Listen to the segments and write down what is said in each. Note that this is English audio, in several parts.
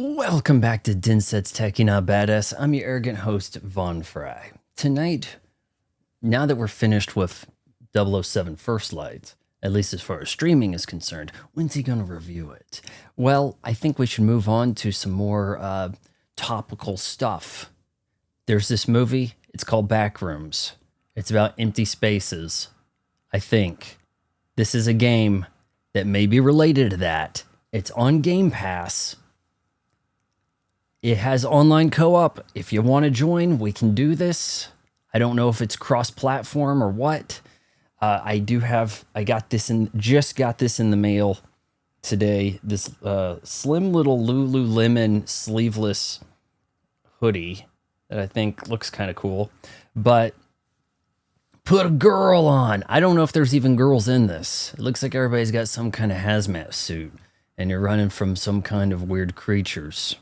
Welcome back to Dinset's Techie Not Badass. I'm your arrogant host, Von Fry. Tonight, now that we're finished with 007 First Light, at least as far as streaming is concerned, when's he going to review it? Well, I think we should move on to some more topical stuff. There's this movie, it's called Backrooms. It's about empty spaces, I think. This is a game that may be related to that. It's on Game Pass. It has online co-op. If you want to join, we can do this. I don't know if it's cross-platform or what. I just got this in the mail today. This slim little Lululemon sleeveless hoodie that I think looks kind of cool. But put a girl on. I don't know if there's even girls in this. It looks like everybody's got some kind of hazmat suit and you're running from some kind of weird creatures.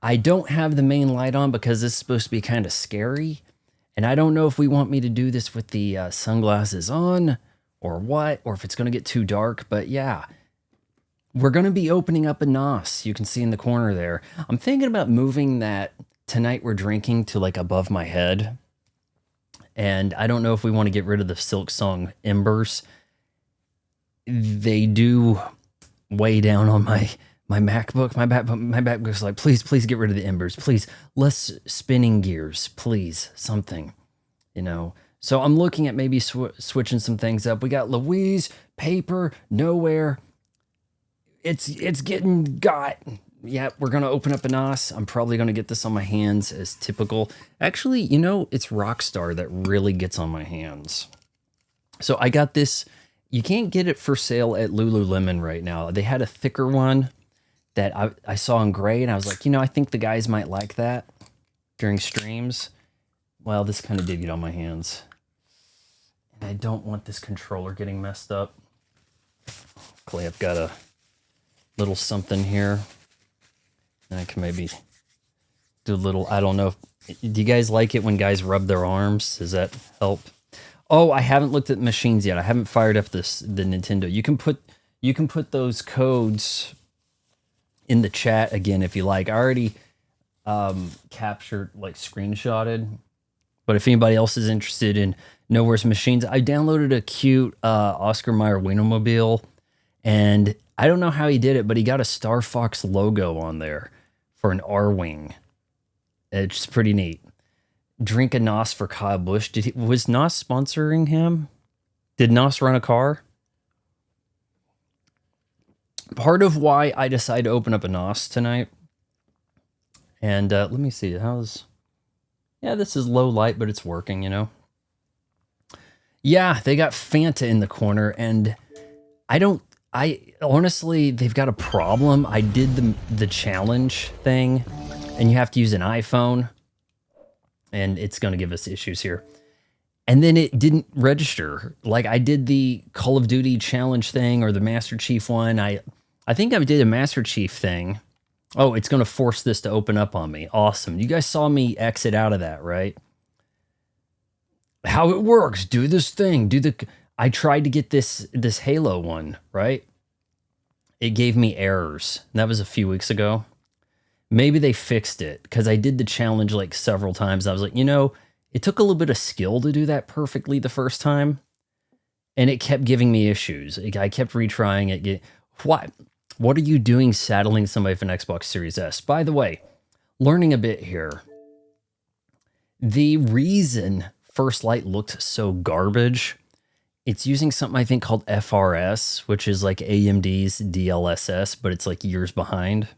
I don't have the main light on because this is supposed to be kind of scary. And I don't know if we want me to do this with the sunglasses on or what, or if it's going to get too dark. But yeah, we're going to be opening up a NOS. You can see in the corner there. I'm thinking about moving that Tonight We're Drinking to like above my head. And I don't know if we want to get rid of the Silk Song embers. They do weigh down on my MacBook. My MacBook's like, please get rid of the embers. Please, less spinning gears. Please, something, you know. So I'm looking at maybe switching some things up. We got Louise, paper, nowhere. It's getting got. Yeah, we're going to open up a NOS. I'm probably going to get this on my hands as typical. Actually, you know, it's Rockstar that really gets on my hands. So I got this. You can't get it for sale at Lululemon right now. They had a thicker one that I saw in gray, and I was like, you know, I think the guys might like that during streams. Well, this kind of did get on my hands. And I don't want this controller getting messed up. Luckily, I've got a little something here. And I can maybe do a little, I don't know. Do you guys like it when guys rub their arms? Does that help? Oh, I haven't looked at machines yet. I haven't fired up the Nintendo. You can put those codes in the chat again if you like. I already captured, like screenshotted. But if anybody else is interested in Nowhere's machines, I downloaded a cute Oscar Mayer Wienermobile, and I don't know how he did it, but he got a Star Fox logo on there for an R-Wing. It's pretty neat. Drink a NOS for Kyle Busch. Was NOS sponsoring him? Did NOS run a car? Part of why I decided to open up a NOS tonight. And let me see. Yeah, this is low light, but it's working, you know? Yeah, they got Fanta in the corner, and I honestly, they've got a problem. I did the challenge thing, and you have to use an iPhone, and it's going to give us issues here. And then it didn't register. Like, I did the Call of Duty challenge thing or the Master Chief one. I think I did a Master Chief thing. Oh, it's going to force this to open up on me. Awesome. You guys saw me exit out of that, right? How it works. Do this thing. I tried to get this Halo one, right? It gave me errors. That was a few weeks ago. Maybe they fixed it because I did the challenge like several times. I was like, you know, it took a little bit of skill to do that perfectly the first time. And it kept giving me issues. I kept retrying it. What are you doing saddling somebody for an Xbox Series S? By the way, learning a bit here. The reason First Light looked so garbage, it's using something I think called FRS, which is like AMD's DLSS, but it's like years behind.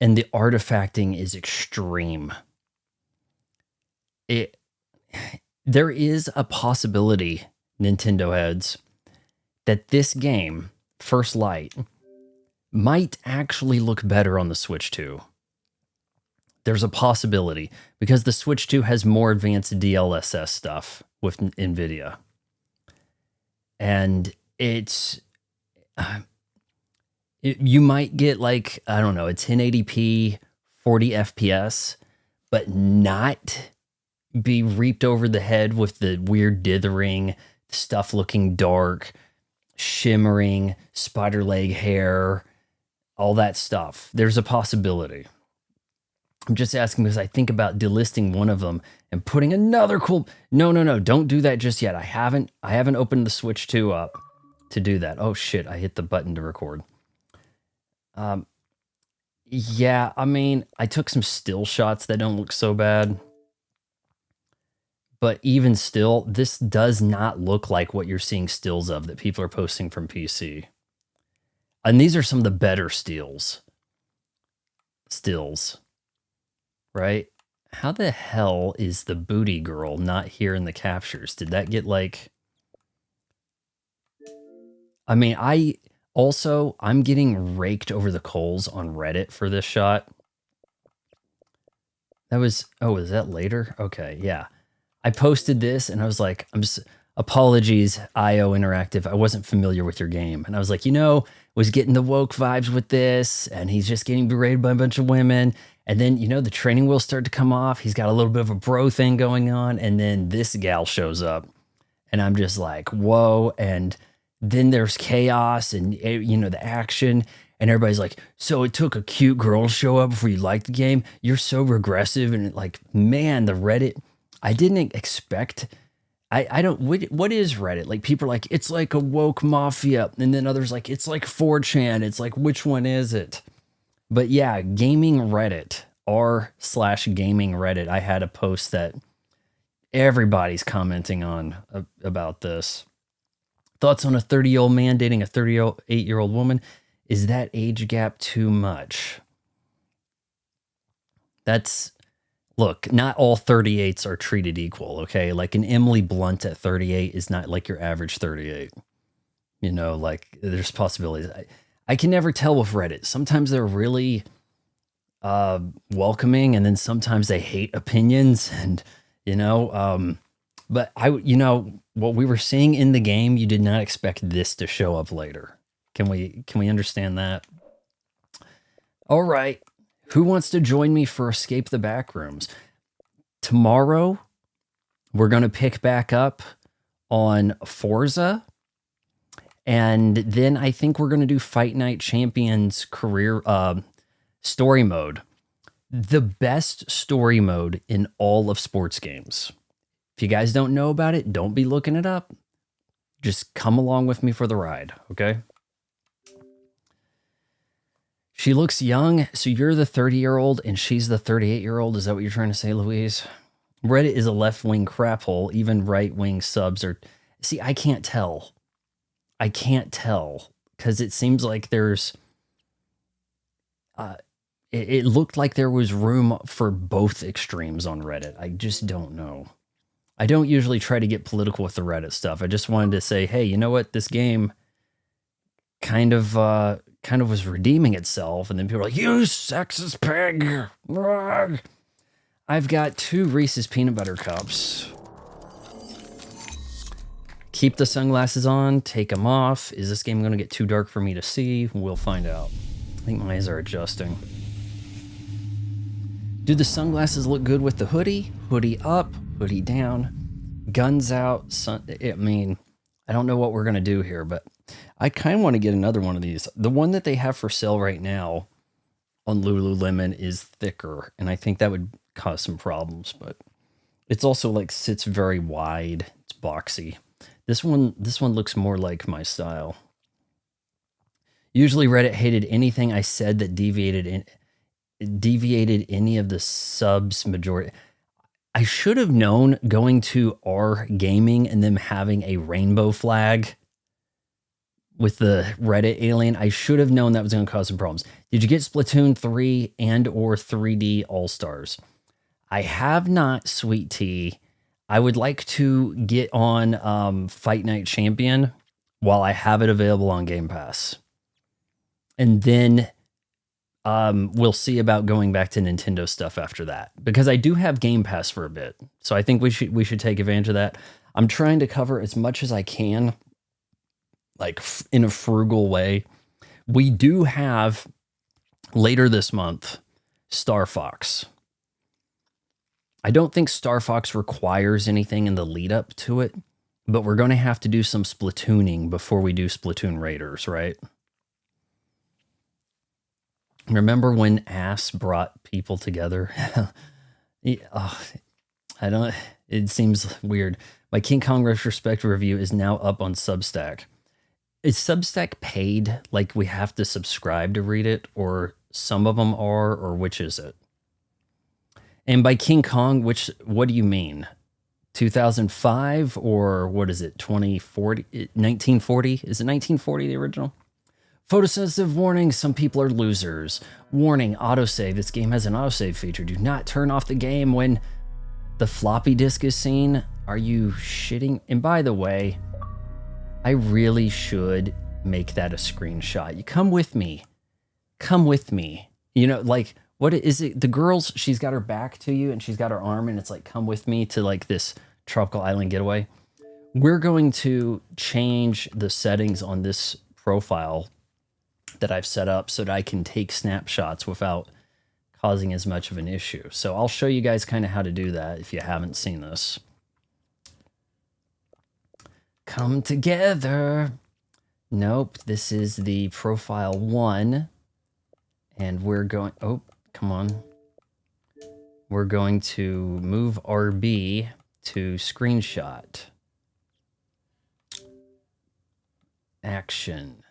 And the artifacting is extreme. There is a possibility, Nintendo heads, that this game, First Light, might actually look better on the Switch 2. There's a possibility because the Switch 2 has more advanced DLSS stuff with NVIDIA. And you might get like, I don't know, a 1080p, 40 FPS, but not be reaped over the head with the weird dithering, stuff looking dark, shimmering, spider leg hair, all that stuff. There's a possibility. I'm just asking because I think about delisting one of them and putting another cool. No, don't do that just yet. I haven't opened the Switch 2 up to do that. Oh shit, I hit the button to record. Yeah, I mean, I took some still shots that don't look so bad. But even still, this does not look like what you're seeing stills of that people are posting from PC. And these are some of the better stills, right? How the hell is the booty girl not here in the captures? Did that get like... I mean, I'm getting raked over the coals on Reddit for this shot. That was... Oh, is that later? Okay, yeah. I posted this and I was like, apologies, IO Interactive. I wasn't familiar with your game. And I was like, was getting the woke vibes with this. And he's just getting berated by a bunch of women. And then, the training wheels start to come off. He's got a little bit of a bro thing going on. And then this gal shows up. And I'm just like, whoa. And then there's chaos and, the action. And everybody's like, so it took a cute girl to show up before you liked the game? You're so regressive. And man, the Reddit... I didn't expect... I don't... What is Reddit? Like, people are like, it's like a woke mafia. And then others like, it's like 4chan. It's like, which one is it? But yeah, gaming Reddit, r/gaming Reddit. I had a post that everybody's commenting on about this. Thoughts on a 30-year-old man dating a 38-year-old woman? Is that age gap too much? Look, not all 38s are treated equal, okay? Like an Emily Blunt at 38 is not like your average 38. There's possibilities. I can never tell with Reddit. Sometimes they're really welcoming, and then sometimes they hate opinions, and, but what we were seeing in the game, you did not expect this to show up later. Can we understand that? All right. Who wants to join me for Escape the Backrooms? Tomorrow, we're going to pick back up on Forza. And then I think we're going to do Fight Night Champions career story mode. The best story mode in all of sports games. If you guys don't know about it, don't be looking it up. Just come along with me for the ride, okay? She looks young, so you're the 30-year-old and she's the 38-year-old. Is that what you're trying to say, Louise? Reddit is a left-wing crap hole. Even right-wing subs are... See, I can't tell. Because it seems like there's... It looked like there was room for both extremes on Reddit. I just don't know. I don't usually try to get political with the Reddit stuff. I just wanted to say, hey, you know what? This game kind of was redeeming itself, and then people are like, you sexist pig. I've got 2 Reese's peanut butter cups. Keep the sunglasses on, take them off. Is this game going to get too dark for me to see? We'll find out. I think my eyes are adjusting. Do the sunglasses look good with the hoodie? Hoodie up, hoodie down, guns out. I don't know what we're going to do here, but I kind of want to get another one of these. The one that they have for sale right now on Lululemon is thicker, and I think that would cause some problems, but it's also sits very wide. It's boxy. This one looks more like my style. Usually Reddit hated anything I said that deviated any of the subs majority. I should have known going to R Gaming and them having a rainbow flag with the Reddit alien. I should have known that was going to cause some problems. Did you get Splatoon 3 and or 3D All-Stars? I have not, Sweet Tea. I would like to get on Fight Night Champion while I have it available on Game Pass. And then we'll see about going back to Nintendo stuff after that, because I do have Game Pass for a bit. So I think we should take advantage of that. I'm trying to cover as much as I can, in a frugal way. We do have later this month Star Fox. I don't think Star Fox requires anything in the lead up to it, but we're going to have to do some Splatooning before we do Splatoon Raiders, right? Remember when ass brought people together? I don't, it seems weird. My King Kong retrospective review is now up on Substack. Is Substack paid? Like we have to subscribe to read it, or some of them are, or which is it? And by King Kong, what do you mean? 2005 or what is it? 2040? 1940? Is it 1940 the original? Photosensitive warning, some people are losers. Warning, autosave. This game has an autosave feature. Do not turn off the game when the floppy disk is seen. Are you shitting? And by the way, I really should make that a screenshot. You come with me. Come with me. You know, like, what is it? The girl's, she's got her back to you and she's got her arm and it's like, come with me to like this tropical island getaway. We're going to change the settings on this profile that I've set up so that I can take snapshots without causing as much of an issue. So I'll show you guys kind of how to do that if you haven't seen this. Come together. Nope, this is the profile 1. And we're going, oh, come on. We're going to move RB to screenshot. Action.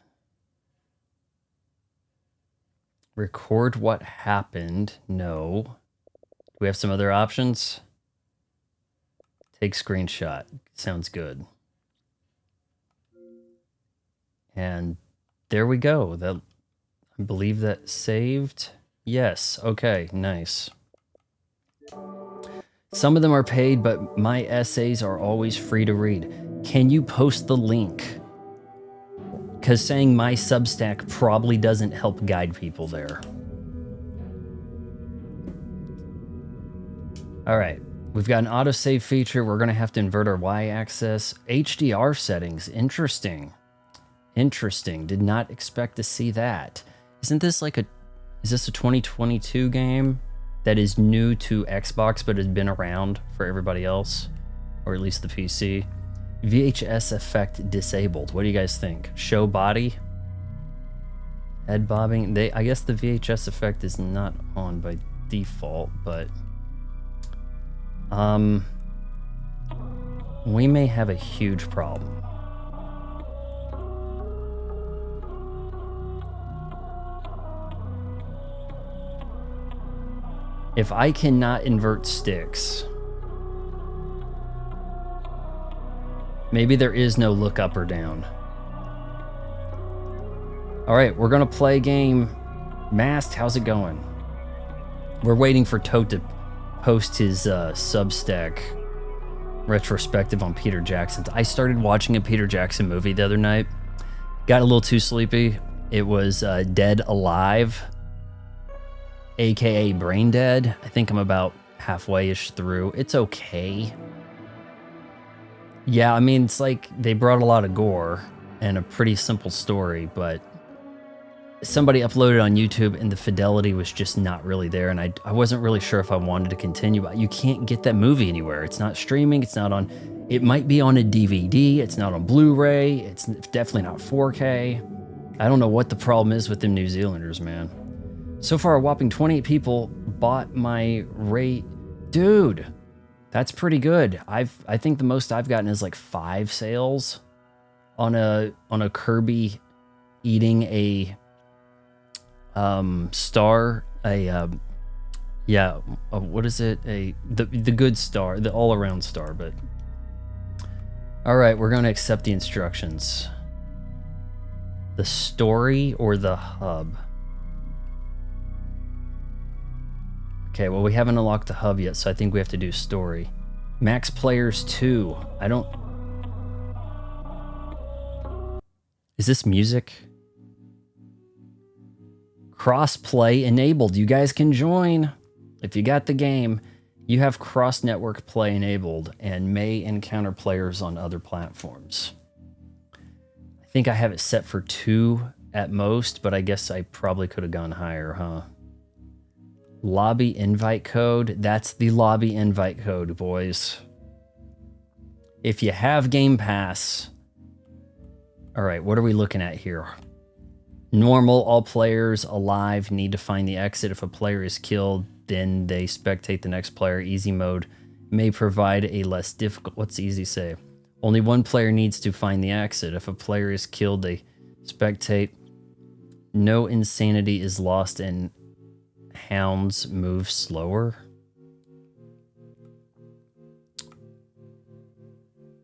Record what happened. No. Do we have some other options? Take screenshot. Sounds good. And there we go. That, I believe that saved. Yes. Okay. Nice. Some of them are paid, but my essays are always free to read. Can you post the link? Because saying my Substack probably doesn't help guide people there. All right, we've got an autosave feature. We're going to have to invert our y-axis. HDR settings, interesting. Interesting, did not expect to see that. Isn't this like is this a 2022 game that is new to Xbox but has been around for everybody else? Or at least the PC? VHS effect disabled. What do you guys think? Show body? Head bobbing? I guess the VHS effect is not on by default, but we may have a huge problem. If I cannot invert sticks, maybe there is no look up or down. All right, we're gonna play a game. Mast, how's it going? We're waiting for Toad to post his Substack retrospective on Peter Jackson. I started watching a Peter Jackson movie the other night. Got a little too sleepy. It was Dead Alive, aka Brain Dead. I think I'm about halfway-ish through. It's okay. Yeah, I mean, it's like they brought a lot of gore and a pretty simple story, but somebody uploaded on YouTube and the fidelity was just not really there, and I wasn't really sure if I wanted to continue, but you can't get that movie anywhere. It's not streaming, it's not on, it might be on a DVD, it's not on Blu-ray, it's definitely not 4K. I don't know what the problem is with them New Zealanders, man. So far, a whopping 28 people bought my rate. Dude, that's pretty good. I think the most I've gotten is like 5 sales on a Kirby eating a star, what is it? The good star, the all-around star, but all right, we're going to accept the instructions. The story or the hub? Okay, well, we haven't unlocked the hub yet, so I think we have to do story. Max players 2. I don't... Is this music? Cross-play enabled. You guys can join. If you got the game, you have cross-network play enabled and may encounter players on other platforms. I think I have it set for 2 at most, but I guess I probably could have gone higher, huh? Lobby invite code. That's the lobby invite code, boys. If you have Game Pass... All right, what are we looking at here? Normal, all players alive need to find the exit. If a player is killed, then they spectate the next player. Easy mode may provide a less difficult... What's easy say? Only one player needs to find the exit. If a player is killed, they spectate. No insanity is lost and hounds move slower.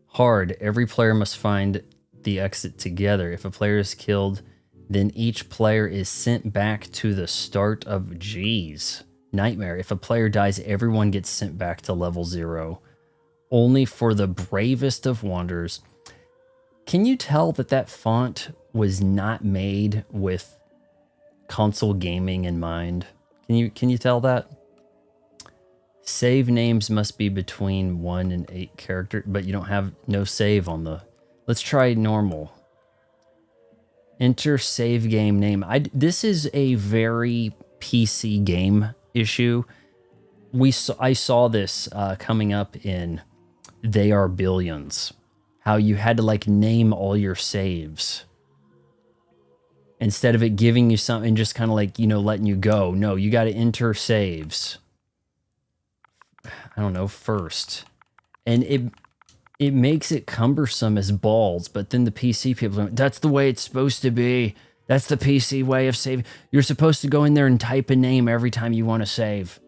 Hard. Every player must find the exit together. If a player is killed, then each player is sent back to the start of G's. Nightmare. If a player dies, everyone gets sent back to level 0. Only for the bravest of wonders. Can you tell that that font was not made with console gaming in mind? Can you tell that? Save names must be between 1 and 8 characters, but you don't have no save on the... Let's try normal. Enter save game name. This is a very PC game issue. I saw this coming up in They Are Billions. How you had to like name all your saves. Instead of it giving you something just kind of like, you know, letting you go. No, you got to enter saves. I don't know, first. And it makes it cumbersome as balls, but then the PC people are, that's the way it's supposed to be. That's the PC way of saving. You're supposed to go in there and type a name every time you want to save.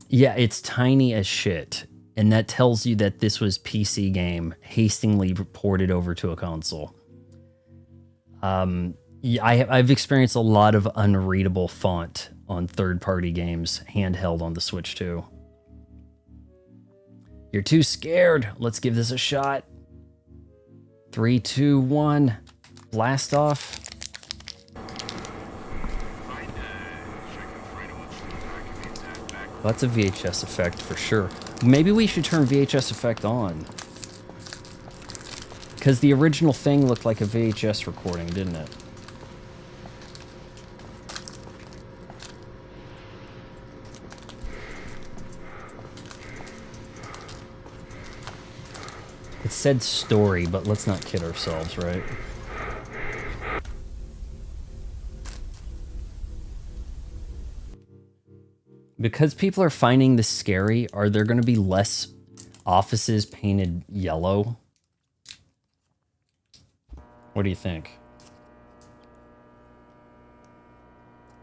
Yeah, it's tiny as shit. And that tells you that this was PC game hastily ported over to a console. Yeah, I've experienced a lot of unreadable font on third-party games, handheld on the Switch too. You're too scared. Let's give this a shot. 3, 2, 1. Blast off. Well, that's a VHS effect for sure. Maybe we should turn VHS effect on. Because the original thing looked like a VHS recording, didn't it? It said story, but let's not kid ourselves, right? Because people are finding this scary, are there going to be less offices painted yellow? What do you think?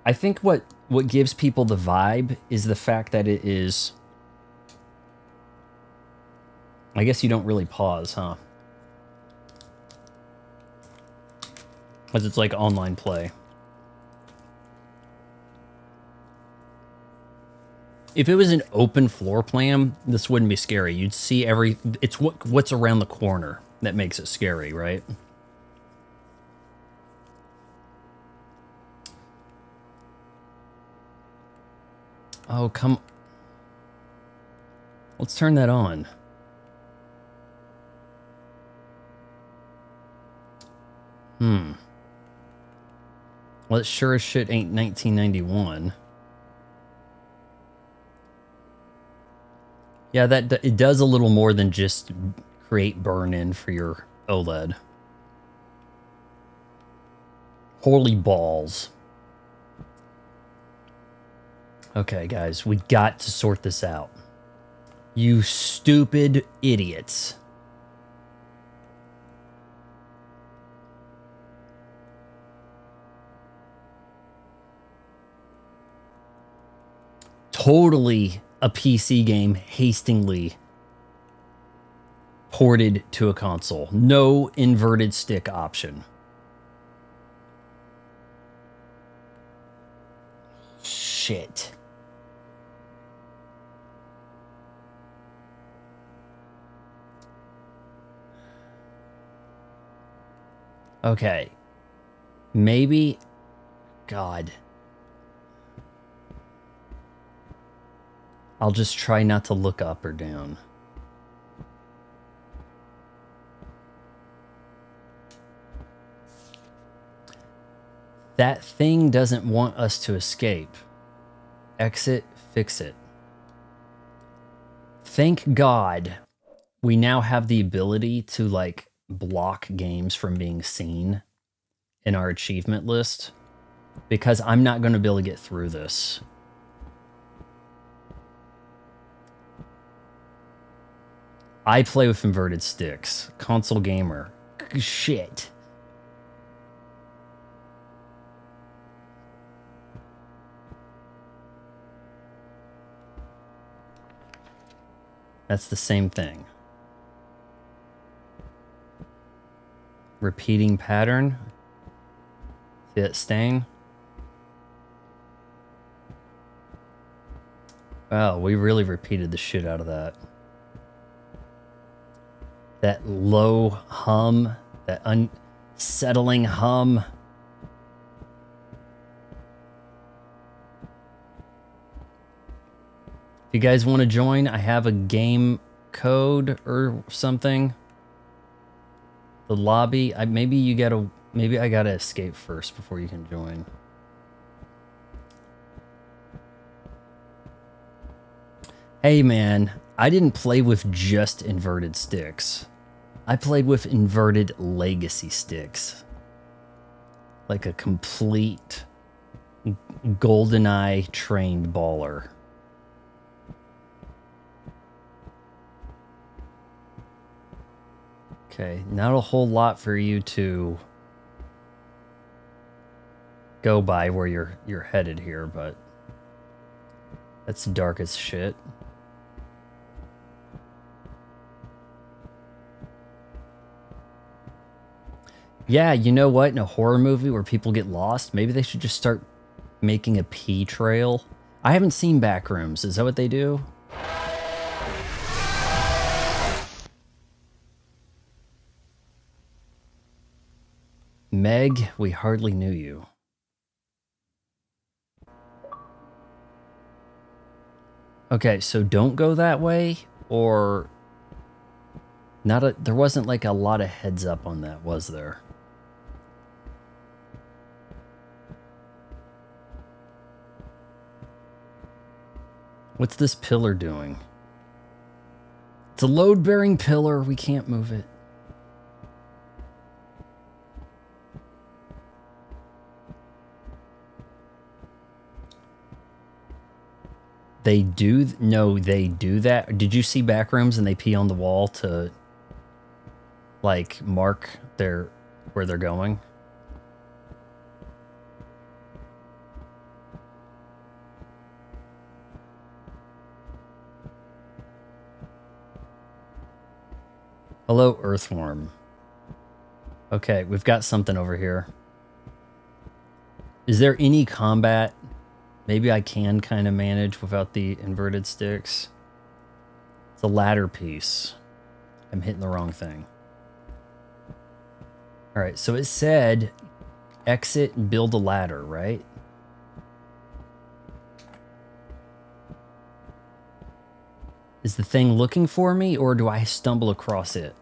I think what gives people the vibe is the fact that it is... I guess you don't really pause, huh? Because it's like online play. If it was an open floor plan, this wouldn't be scary. You'd see it's what's around the corner that makes it scary, right? Oh, come... Let's turn that on. Well, it sure as shit ain't 1991. Yeah, it does a little more than just create burn-in for your OLED. Holy balls. Okay, guys, we got to sort this out. You stupid idiots. Totally a PC game hastily ported to a console. No inverted stick option. Shit. Okay. Maybe... God. I'll just try not to look up or down. That thing doesn't want us to escape. Exit, fix it. Thank God we now have the ability to, like, block games from being seen in our achievement list because I'm not going to be able to get through this. I play with inverted sticks. Console gamer. Shit. That's the same thing. Repeating pattern. See that stain? Wow, we really repeated the shit out of that. That low hum, that unsettling hum. If you guys want to join, I have a game code or something. The lobby, maybe I gotta escape first before you can join. Hey man, I didn't play with just inverted sticks. I played with inverted legacy sticks. Like a complete GoldenEye trained baller. Okay, not a whole lot for you to go by where you're headed here, but that's dark as shit. Yeah, you know what? In a horror movie where people get lost, maybe they should just start making a pee trail. I haven't seen Backrooms. Is that what they do? Meg, we hardly knew you. Okay, so don't go that way, or there wasn't like a lot of heads up on that, was there? What's this pillar doing? It's a load-bearing pillar. We can't move it. They do? No, they do that. Did you see Backrooms and they pee on the wall to, like, mark where they're going? Hello, Earthworm. Okay, we've got something over here. Is there any combat? Maybe I can kind of manage without the inverted sticks. It's a ladder piece. I'm hitting the wrong thing. All right, so it said exit and build a ladder, right? Is the thing looking for me, or do I stumble across it?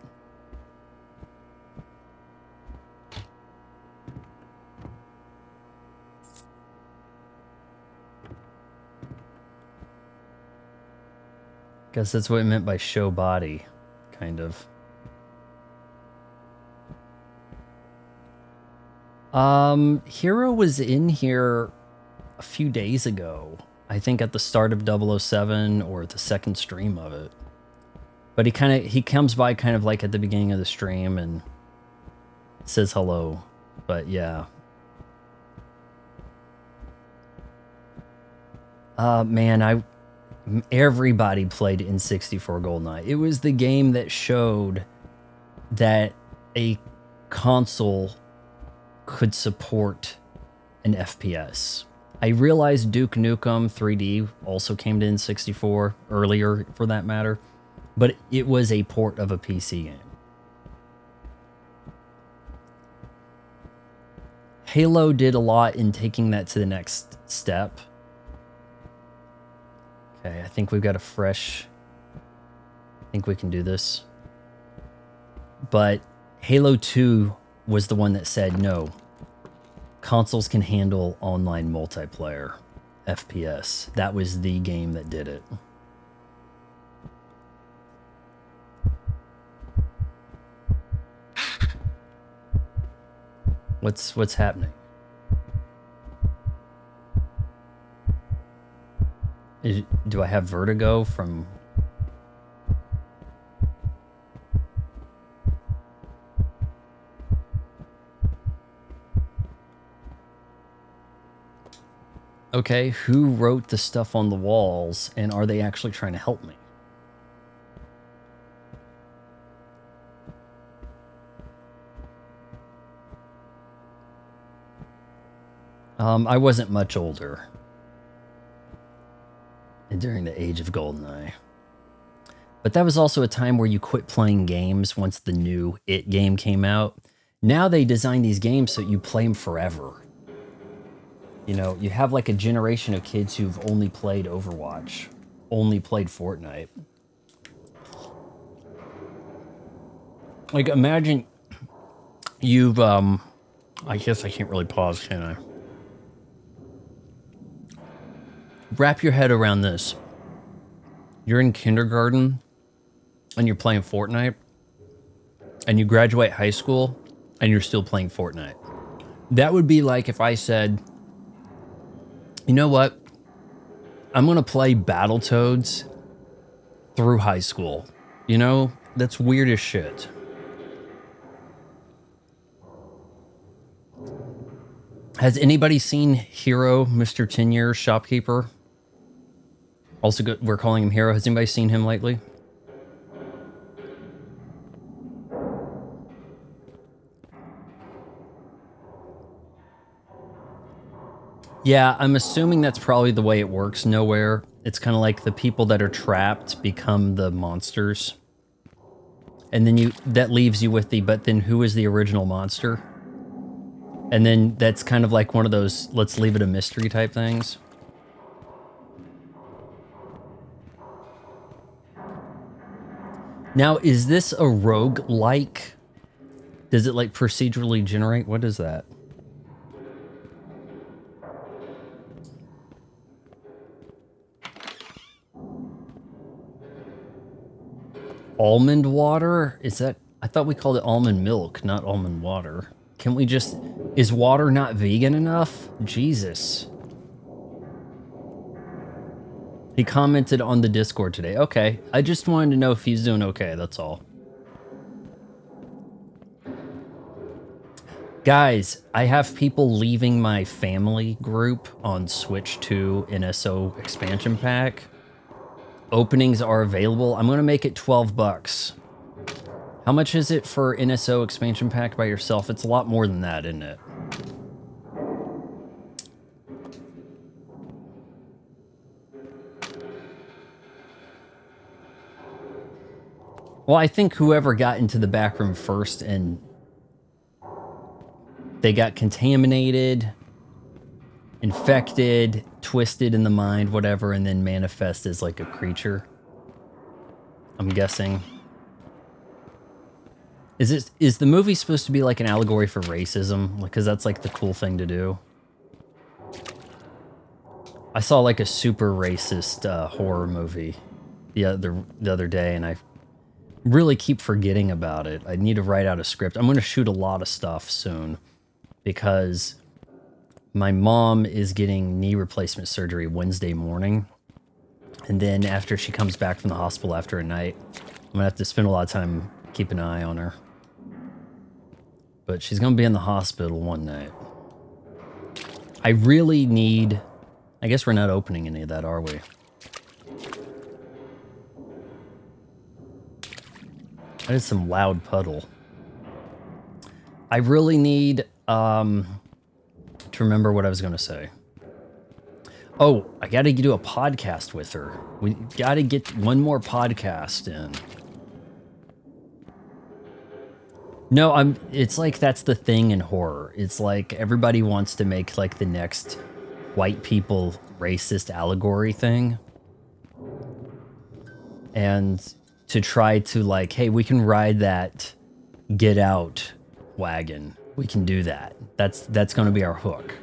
Guess that's what it meant by show body, kind of. Hero was in here a few days ago. I think at the start of 007 or the second stream of it. But he comes by kind of like at the beginning of the stream and says hello. But yeah. Man, everybody played N64 GoldenEye. It was the game that showed that a console could support an FPS. I realized Duke Nukem 3D also came to N64 earlier, for that matter, but it was a port of a PC game. Halo did a lot in taking that to the next step. Okay, I think we've got I think we can do this. But Halo 2 was the one that said, no, consoles can handle online multiplayer, FPS. That was the game that did it. What's happening? Do I have vertigo from... Okay, who wrote the stuff on the walls, and are they actually trying to help me? I wasn't much older during the age of GoldenEye. But that was also a time where you quit playing games once the new It game came out. Now they design these games so you play them forever. You know, you have like a generation of kids who've only played Overwatch, only played Fortnite. Like, imagine you've, I guess I can't really pause, can I? Wrap your head around this. You're in kindergarten and you're playing Fortnite, and you graduate high school and you're still playing Fortnite. That would be like if I said, you know what? I'm going to play Battletoads through high school. You know, that's weird as shit. Has anybody seen Hero, Mr. 10 Years Shopkeeper? Also good, we're calling him Hero. Has anybody seen him lately? Yeah, I'm assuming that's probably the way it works nowhere. It's kind of like the people that are trapped become the monsters. And then that leaves you with the, but then who is the original monster? And then that's kind of like one of those, let's leave it a mystery type things. Now, is this a rogue-like? Does it like procedurally generate? What is that? Almond water? Is that... I thought we called it almond milk, not almond water. Can we just... Is water not vegan enough? Jesus. He commented on the Discord today. Okay. I just wanted to know if he's doing okay, that's all. Guys, I have people leaving my family group on Switch 2 NSO expansion pack. Openings are available. I'm going to make it 12 bucks. How much is it for NSO expansion pack by yourself? It's a lot more than that, isn't it? Well, I think whoever got into the back room first and they got contaminated, infected, twisted in the mind, whatever, and then manifest as like a creature. I'm guessing. Is the movie supposed to be like an allegory for racism? Because that's like the cool thing to do. I saw like a super racist horror movie the other day, and I really keep forgetting about it. I need to write out a script. I'm going to shoot a lot of stuff soon because my mom is getting knee replacement surgery Wednesday morning. And then after she comes back from the hospital after a night, I'm going to have to spend a lot of time keeping an eye on her. But she's going to be in the hospital one night. I really need... I guess we're not opening any of that, are we? That is some loud puddle. I really need to remember what I was going to say. Oh, I got to do a podcast with her. We got to get one more podcast in. No, it's like that's the thing in horror. It's like everybody wants to make like the next white people racist allegory thing. And to try to like, hey, we can ride that Get Out wagon. We can do that. That's going to be our hook.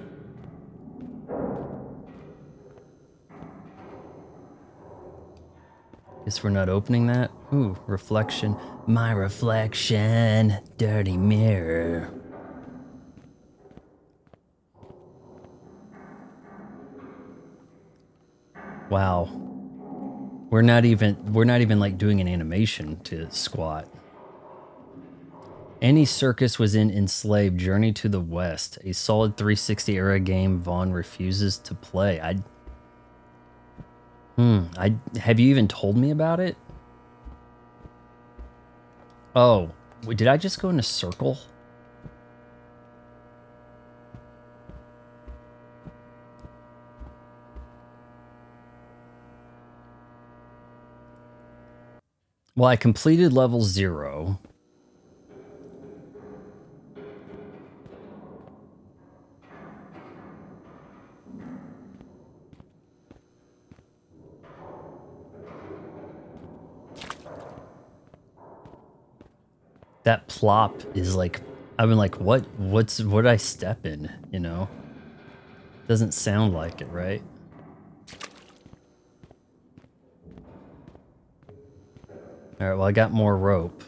Guess we're not opening that. Ooh, reflection. My reflection. Dirty mirror. Wow. We're not even like doing an animation to squat. Any circus was in Enslaved, Journey to the West, a solid 360 era game Vaughn refuses to play. Have you even told me about it? Oh, wait, did I just go in a circle? Well, I completed level 0. That plop is like, I've been like, what did I step in, you know? Doesn't sound like it, right? All right, well, I got more rope.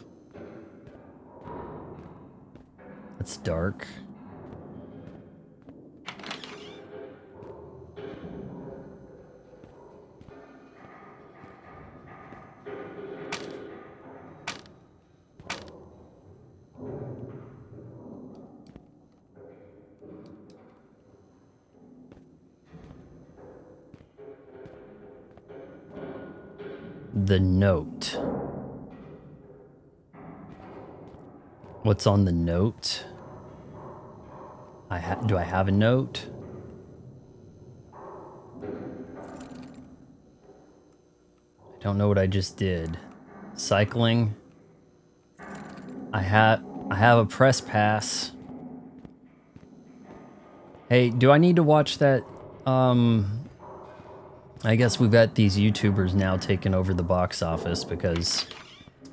It's dark. The note. What's on the note? Do I have a note? I don't know what I just did. Cycling. I have a press pass. Hey, do I need to watch that? I guess we've got these YouTubers now taking over the box office because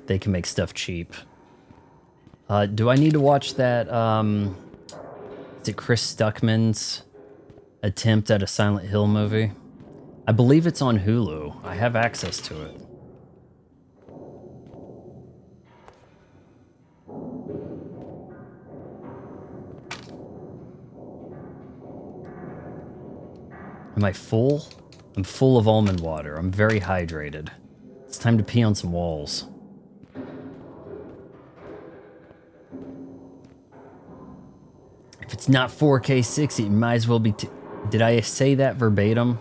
they can make stuff cheap. Do I need to watch that, is it Chris Stuckman's attempt at a Silent Hill movie? I believe it's on Hulu. I have access to it. Am I full? I'm full of almond water. I'm very hydrated. It's time to pee on some walls. If it's not 4K 60, it might as well be... Did I say that verbatim?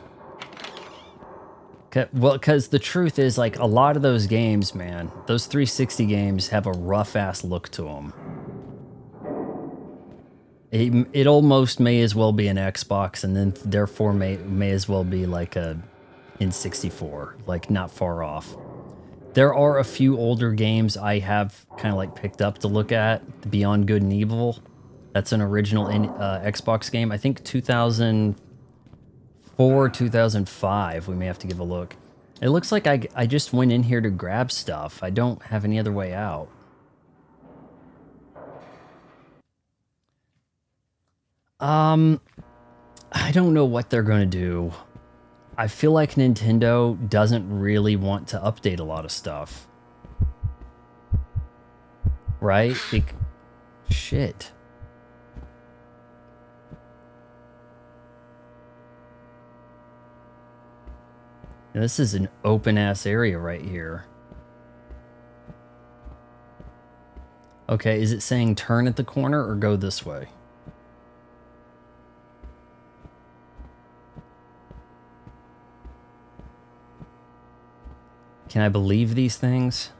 Well, because the truth is, like, a lot of those games, man, those 360 games have a rough-ass look to them. It almost may as well be an Xbox, and then therefore may as well be like a N64, like not far off. There are a few older games I have kind of like picked up to look at. Beyond Good and Evil, that's an original Xbox game. I think 2004, 2005. We may have to give a look. It looks like I just went in here to grab stuff. I don't have any other way out. I don't know what they're going to do. I feel like Nintendo doesn't really want to update a lot of stuff. Right? Shit. Now, this is an open-ass area right here. Okay, is it saying turn at the corner or go this way? Can I believe these things?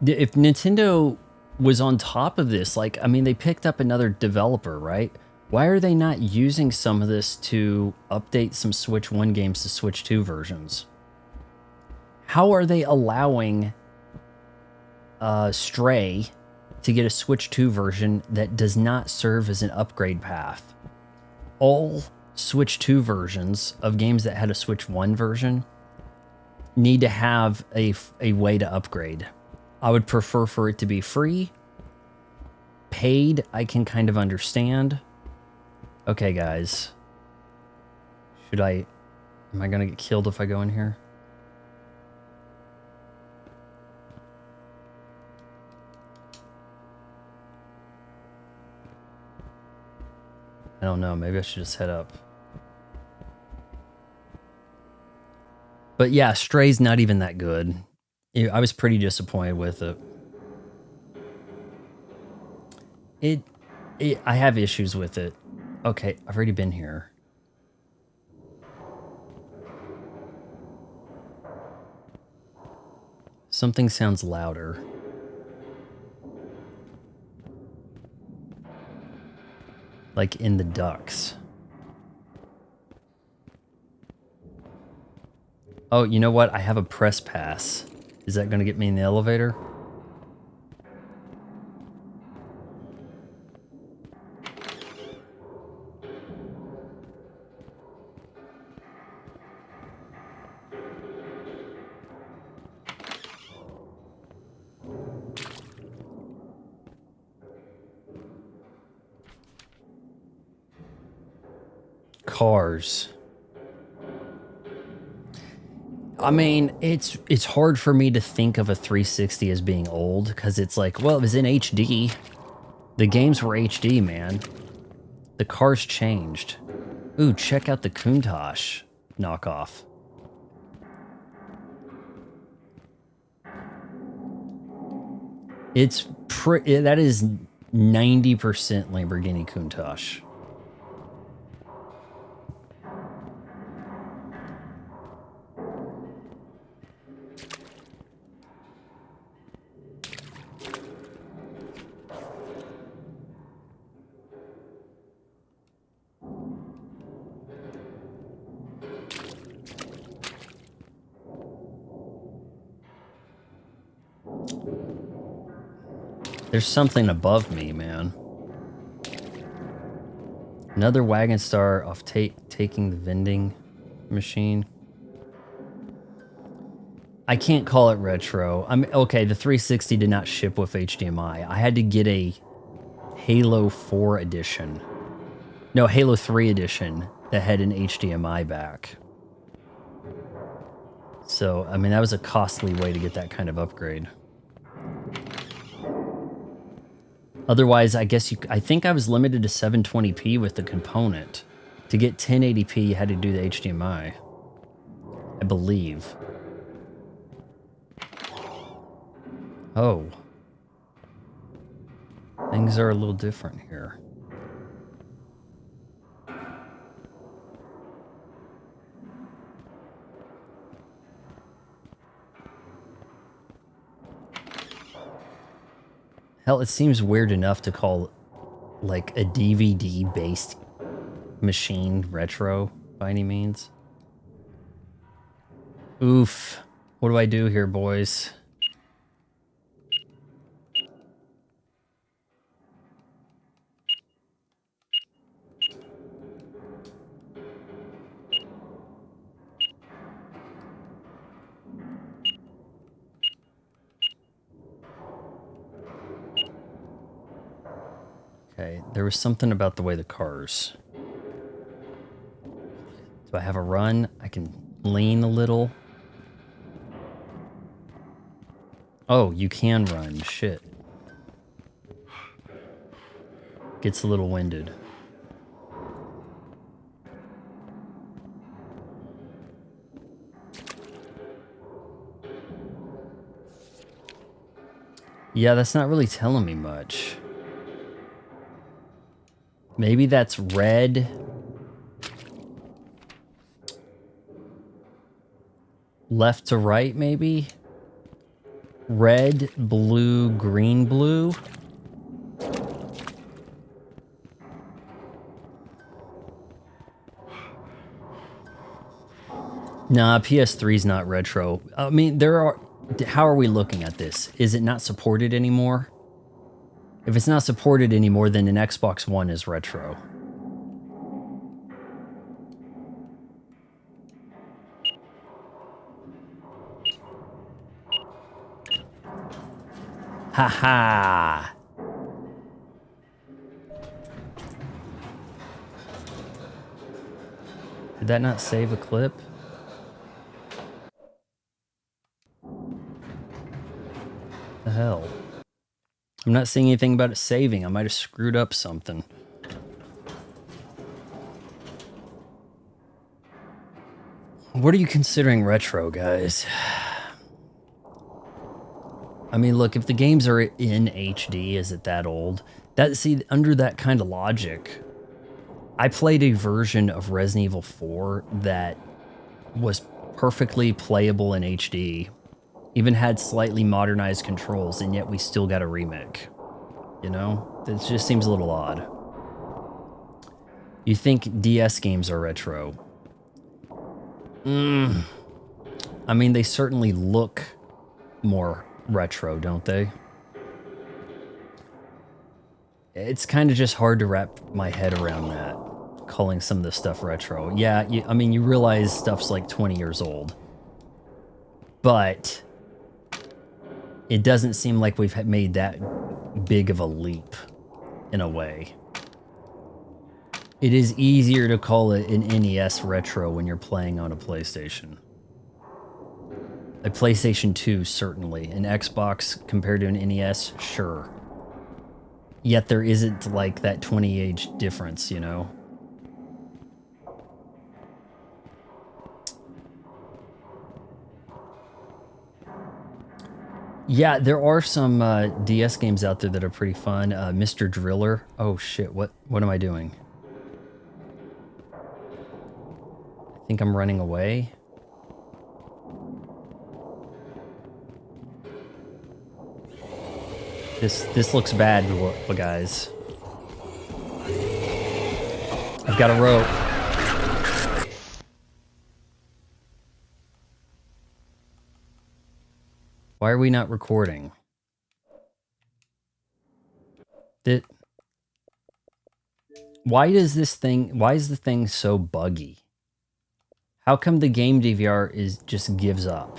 If Nintendo was on top of this, like, I mean, they picked up another developer, right? Why are they not using some of this to update some Switch 1 games to Switch 2 versions? How are they allowing Stray to get a Switch 2 version that does not serve as an upgrade path? All Switch 2 versions of games that had a Switch 1 version need to have a way to upgrade. I would prefer for it to be free. Paid, I can kind of understand. Okay, guys. Am I gonna get killed if I go in here? I don't know. Maybe I should just head up. But yeah, Stray's not even that good. I was pretty disappointed with it. I have issues with it. Okay, I've already been here. Something sounds louder. Like in the ducts. Oh, you know what? I have a press pass. Is that going to get me in the elevator? Cars. I mean, it's hard for me to think of a 360 as being old because it's like, well, it was in HD. The games were HD, man. The cars changed. Ooh, check out the Countach knockoff. That is 90% Lamborghini Countach. There's something above me, man. Another wagon star off taking the vending machine. I can't call it retro. Okay, the 360 did not ship with HDMI. I had to get a Halo 4 edition. No, Halo 3 edition that had an HDMI back. So, I mean, that was a costly way to get that kind of upgrade. Otherwise, I guess I think I was limited to 720p with the component. To get 1080p, you had to do the HDMI. I believe. Oh. Things are a little different here. Hell, it seems weird enough to call like a DVD-based machine retro by any means. Oof. What do I do here, boys? Okay, there was something about the way the cars... Do I have a run? I can lean a little. Oh, you can run. Shit. Gets a little winded. Yeah, that's not really telling me much. Maybe that's red. Left to right, maybe? Red, blue, green, blue? Nah, PS3's not retro. I mean, how are we looking at this? Is it not supported anymore? If it's not supported anymore, then an Xbox One is retro. Haha! Did that not save a clip? The hell? I'm not seeing anything about it saving. I might have screwed up something. What are you considering retro, guys? I mean, look, if the games are in HD, is it that old? See, under that kind of logic, I played a version of Resident Evil 4 that was perfectly playable in HD, even had slightly modernized controls, and yet we still got a remake. You know? It just seems a little odd. You think DS games are retro? I mean, they certainly look more retro, don't they? It's kind of just hard to wrap my head around that, calling some of this stuff retro. Yeah, I mean, you realize stuff's like 20 years old. But it doesn't seem like we've made that big of a leap, in a way. It is easier to call it an NES retro when you're playing on a PlayStation. A PlayStation 2, certainly. An Xbox compared to an NES, sure. Yet there isn't like that 20-age difference, you know? Yeah, there are some DS games out there that are pretty fun. Mr. Driller. Oh shit, what am I doing? I think I'm running away. This looks bad, guys. I've got a rope. Why are we not recording? Why is the thing so buggy? How come the game DVR just gives up?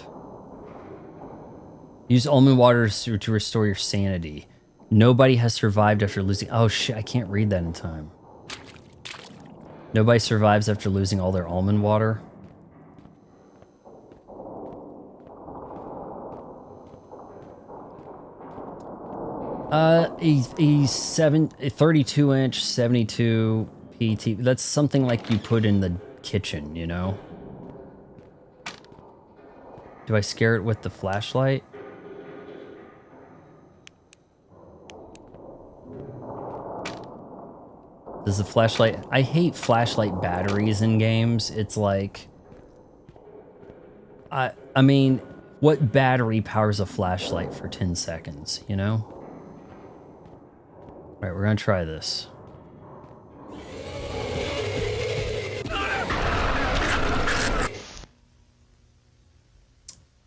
Use almond water to restore your sanity. Nobody has survived after losing... Oh shit, I can't read that in time. Nobody survives after losing all their almond water. A 32-inch 72p TV. That's something like you put in the kitchen, you know? Do I scare it with the flashlight? Does the flashlight... I hate flashlight batteries in games. It's like... I mean, what battery powers a flashlight for 10 seconds, you know? Alright, we're gonna try this.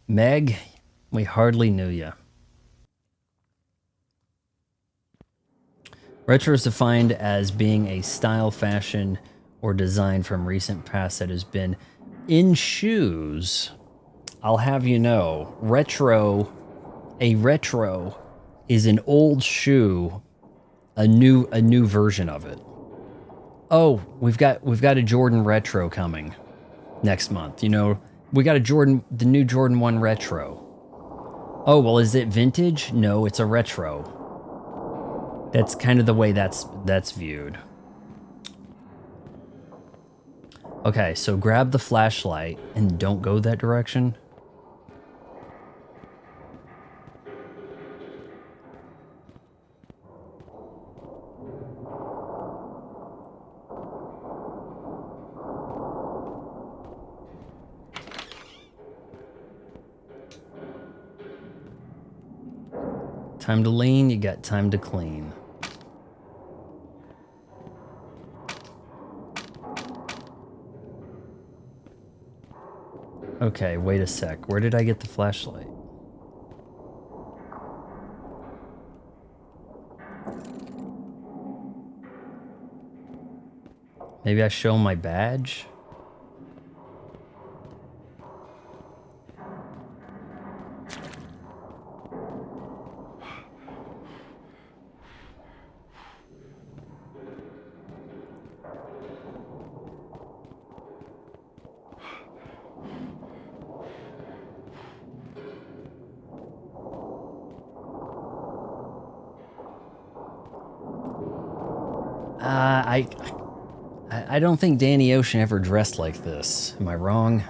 Meg, we hardly knew ya. Retro is defined as being a style, fashion, or design from recent past that has been in shoes. I'll have you know, a retro is an old shoe, a new version of it. Oh, we've got a Jordan retro coming next month. You know, we got the new Jordan 1 retro. Oh, well, is it vintage? No, it's a retro. That's kind of the way that's viewed. Okay, so grab the flashlight and don't go that direction. Time to lean, you got time to clean. Okay, wait a sec. Where did I get the flashlight? Maybe I show my badge? I don't think Danny Ocean ever dressed like this. Am I wrong?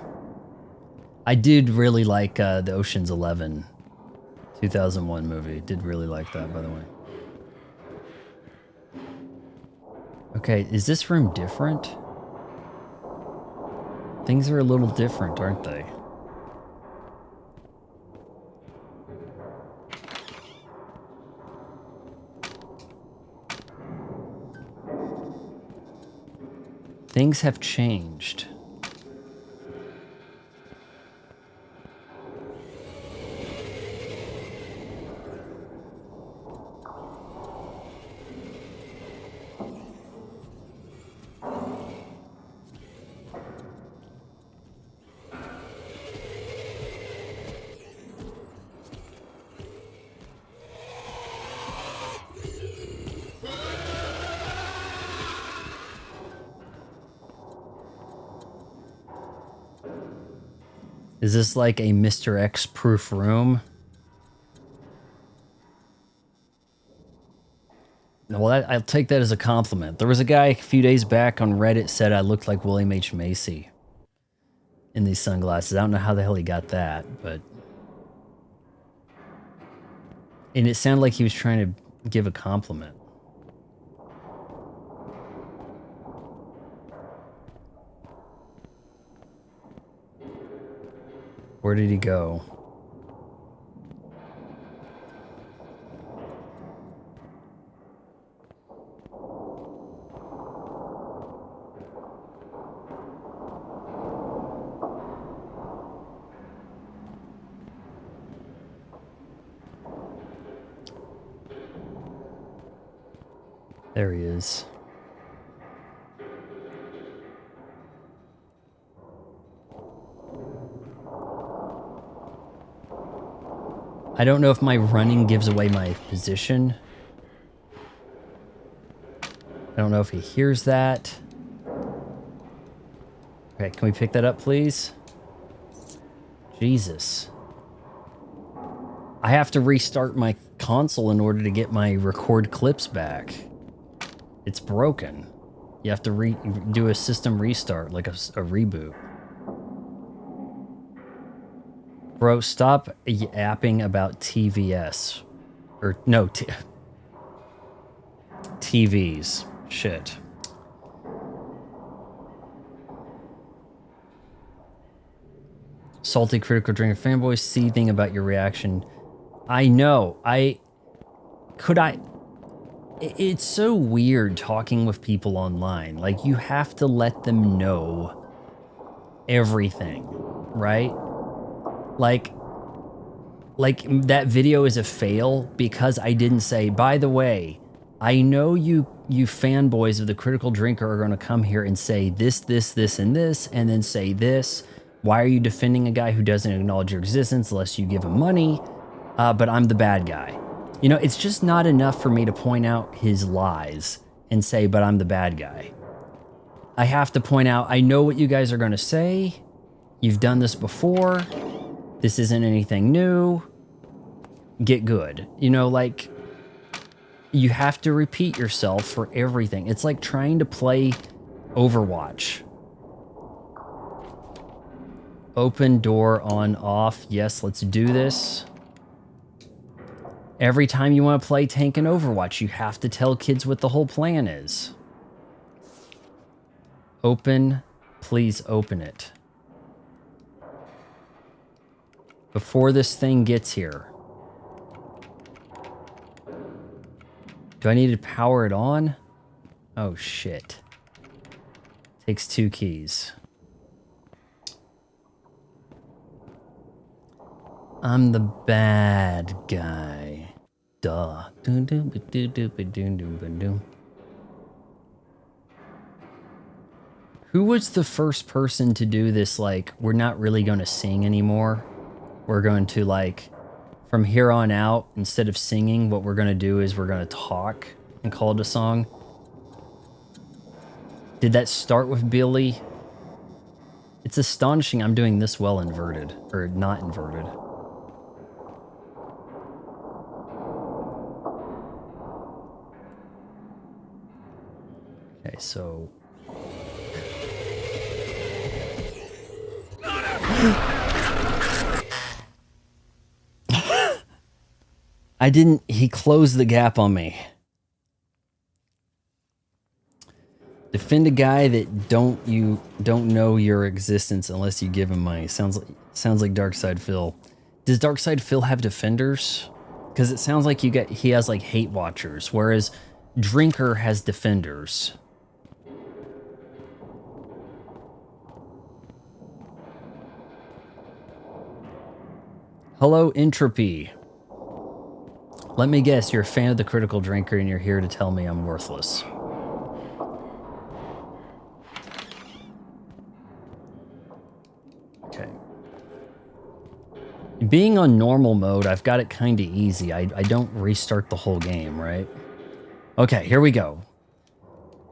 I did really like the Ocean's 11 2001 movie. Did really like that, by the way. Okay, is this room different? Things are a little different, aren't they? Things have changed. Is this like a Mr. X proof room? Well, I'll take that as a compliment. There was a guy a few days back on Reddit said I looked like William H. Macy in these sunglasses. I don't know how the hell he got that, but... And it sounded like he was trying to give a compliment. Where did he go? There he is. I don't know if my running gives away my position. I don't know if he hears that. Okay, can we pick that up, please? Jesus. I have to restart my console in order to get my record clips back. It's broken. You have to do a system restart, like a reboot. Bro, stop yapping about TVS. Or, no, TVs. Shit. Salty Critical Drinker fanboy seething about your reaction. I know. It's so weird talking with people online. Like, you have to let them know everything, right? Like that video is a fail because I didn't say, by the way, I know you fanboys of the Critical Drinker are going to come here and say this, and this, and then say this. Why are you defending a guy who doesn't acknowledge your existence unless you give him money? But I'm the bad guy. You know, it's just not enough for me to point out his lies and say, but I'm the bad guy. I have to point out, I know what you guys are going to say. You've done this before. This isn't anything new. Get good. You know, like, you have to repeat yourself for everything. It's like trying to play Overwatch. Open door on off. Yes, let's do this. Every time you want to play tank in Overwatch, you have to tell kids what the whole plan is. Open. Please open it. Before this thing gets here. Do I need to power it on? Oh, shit. Takes 2 keys. I'm the bad guy. Duh. Who was the first person to do this, like, we're not really going to sing anymore? We're going to, like, from here on out, instead of singing, what we're going to do is we're going to talk and call it a song. Did that start with Billy? It's astonishing I'm doing this well inverted, or not inverted. Okay, so... I didn't. He closed the gap on me. Defend a guy that don't know your existence unless you give him money. Sounds like Darkside Phil. Does Darkside Phil have defenders? Because it sounds like he has like hate watchers, whereas Drinker has defenders. Hello, Entropy. Let me guess, you're a fan of the Critical Drinker and you're here to tell me I'm worthless. Okay. Being on normal mode, I've got it kind of easy. I don't restart the whole game, right? Okay, here we go.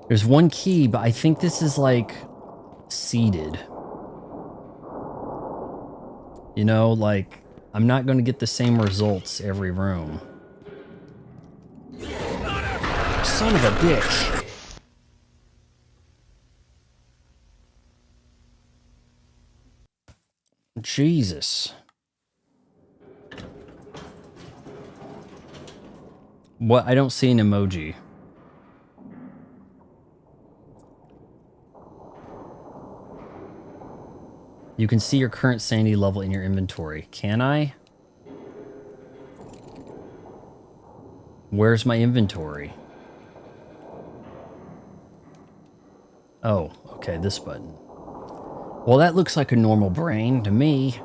There's one key, but I think this is like seeded. You know, like I'm not going to get the same results every room. Son of a bitch. Jesus. What? I don't see an emoji. You can see your current sanity level in your inventory. Can I? Where's my inventory? Oh, okay, this button. Well, that looks like a normal brain to me.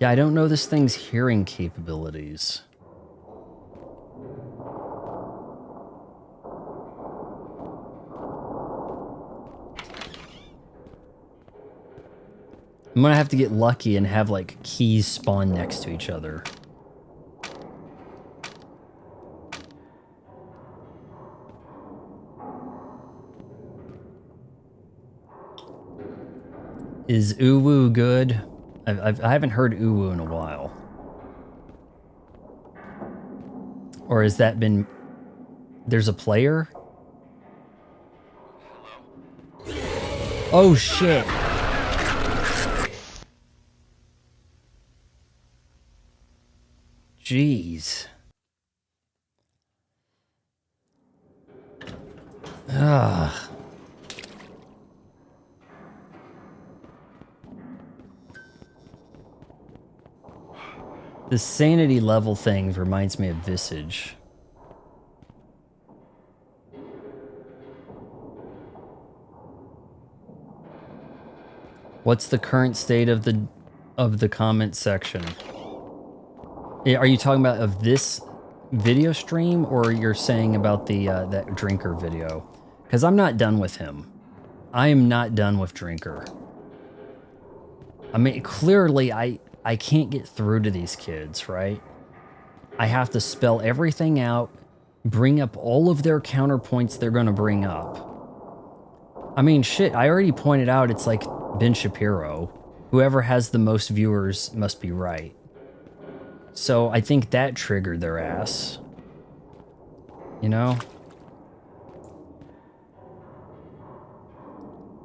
Yeah, I don't know this thing's hearing capabilities. I'm gonna have to get lucky and have like keys spawn next to each other. Is Uwu good? I haven't heard Uwu in a while. Or has that been... There's a player? Oh shit! Jeez. Ugh. The sanity level thing reminds me of Visage. What's the current state of the comment section? Are you talking about of this video stream, or you're saying about the that Drinker video? Because I'm not done with him. I am not done with Drinker. I mean, clearly I can't get through to these kids, right? I have to spell everything out, bring up all of their counterpoints they're going to bring up. I mean, shit, I already pointed out it's like Ben Shapiro. Whoever has the most viewers must be right. So I think that triggered their ass. You know?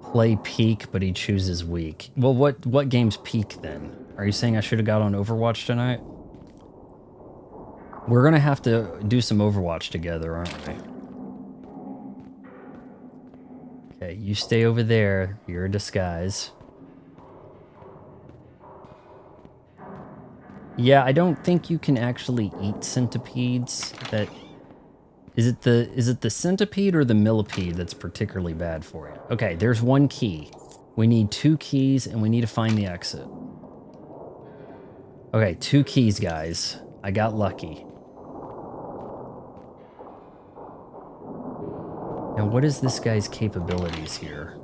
Play Peak, but he chooses Weak. Well, what game's Peak then? Are you saying I should have got on Overwatch tonight? We're gonna have to do some Overwatch together, aren't we? Okay, you stay over there. You're a disguise. Yeah, I don't think you can actually eat centipedes. Is it the centipede or the millipede that's particularly bad for you? Okay, there's one key. We need 2 keys and we need to find the exit. Okay, 2 keys, guys. I got lucky. Now, what is this guy's capabilities here?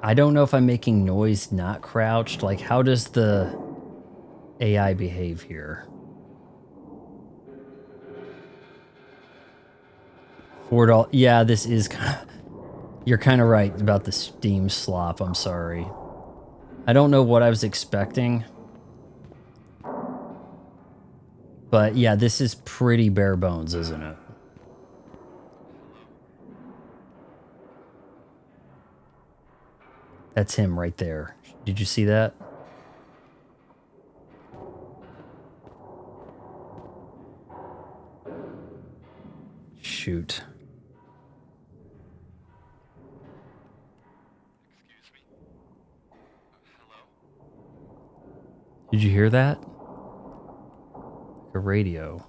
I don't know if I'm making noise not crouched. Like, how does the AI behave here? $4. Yeah, this is kind of... You're kind of right about the Steam slop. I'm sorry. I don't know what I was expecting. But yeah, this is pretty bare bones, isn't it? That's him right there. Did you see that? Shoot. Excuse me? Hello? Did you hear that? Like a radio.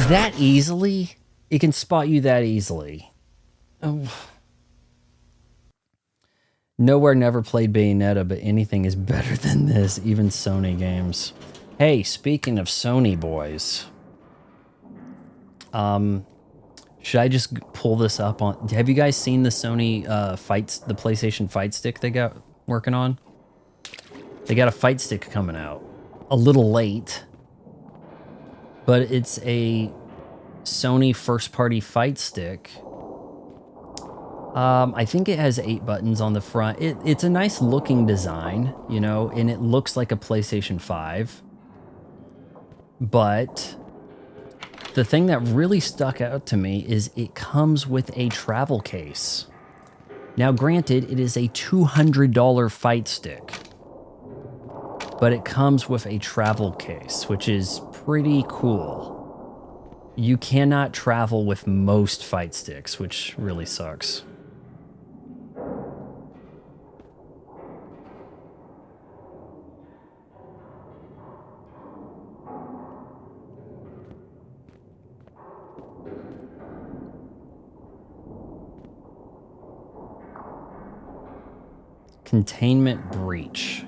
That easily? It can spot you that easily. Oh. Nowhere never played Bayonetta, but anything is better than this, even Sony games. Hey, speaking of Sony boys, should I just pull this up on... Have you guys seen the Sony the PlayStation Fight Stick they got working on? They got a Fight Stick coming out. A little late, but it's a Sony first-party Fight Stick. I think it has 8 buttons on the front. It's a nice looking design, you know, and it looks like a PlayStation 5. But the thing that really stuck out to me is it comes with a travel case. Now, granted, it is a $200 Fight Stick, but it comes with a travel case, which is pretty cool. You cannot travel with most Fight Sticks, which really sucks. Containment breach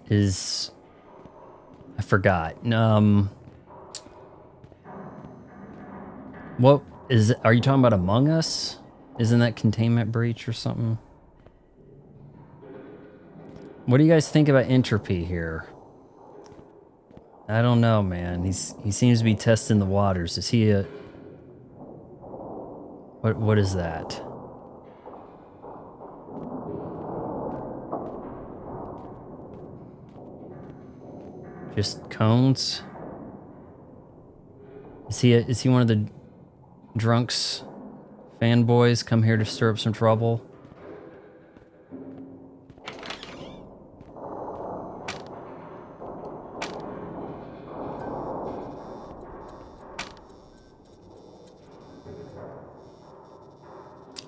is... I forgot. What is it? Are you talking about Among Us? Isn't that containment breach or something? What do you guys think about entropy here? I don't know, man. He seems to be testing the waters. Is he a... What is that? Just cones? Is he one of the drunks, fanboys come here to stir up some trouble?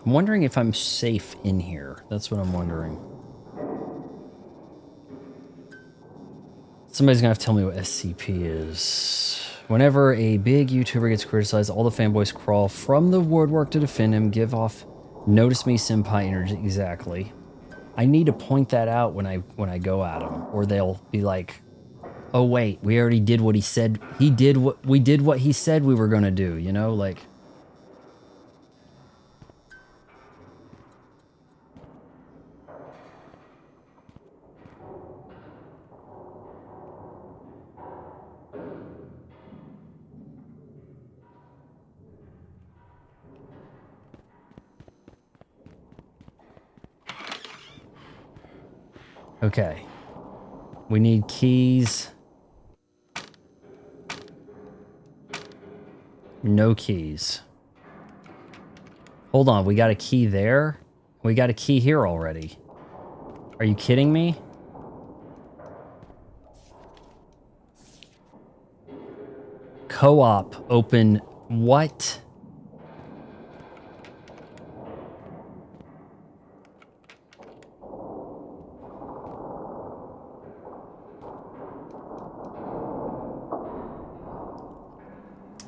I'm wondering if I'm safe in here. That's what I'm wondering. Somebody's gonna have to tell me what SCP is. Whenever a big YouTuber gets criticized, all the fanboys crawl from the woodwork to defend him, give off notice me senpai energy. Exactly. I need to point that out when I go at them, or they'll be like, oh wait, we already did what he said. We did what he said we were gonna do, you know, like. Okay. We need keys. No keys. Hold on, we got a key there? We got a key here already. Are you kidding me? Co-op open what?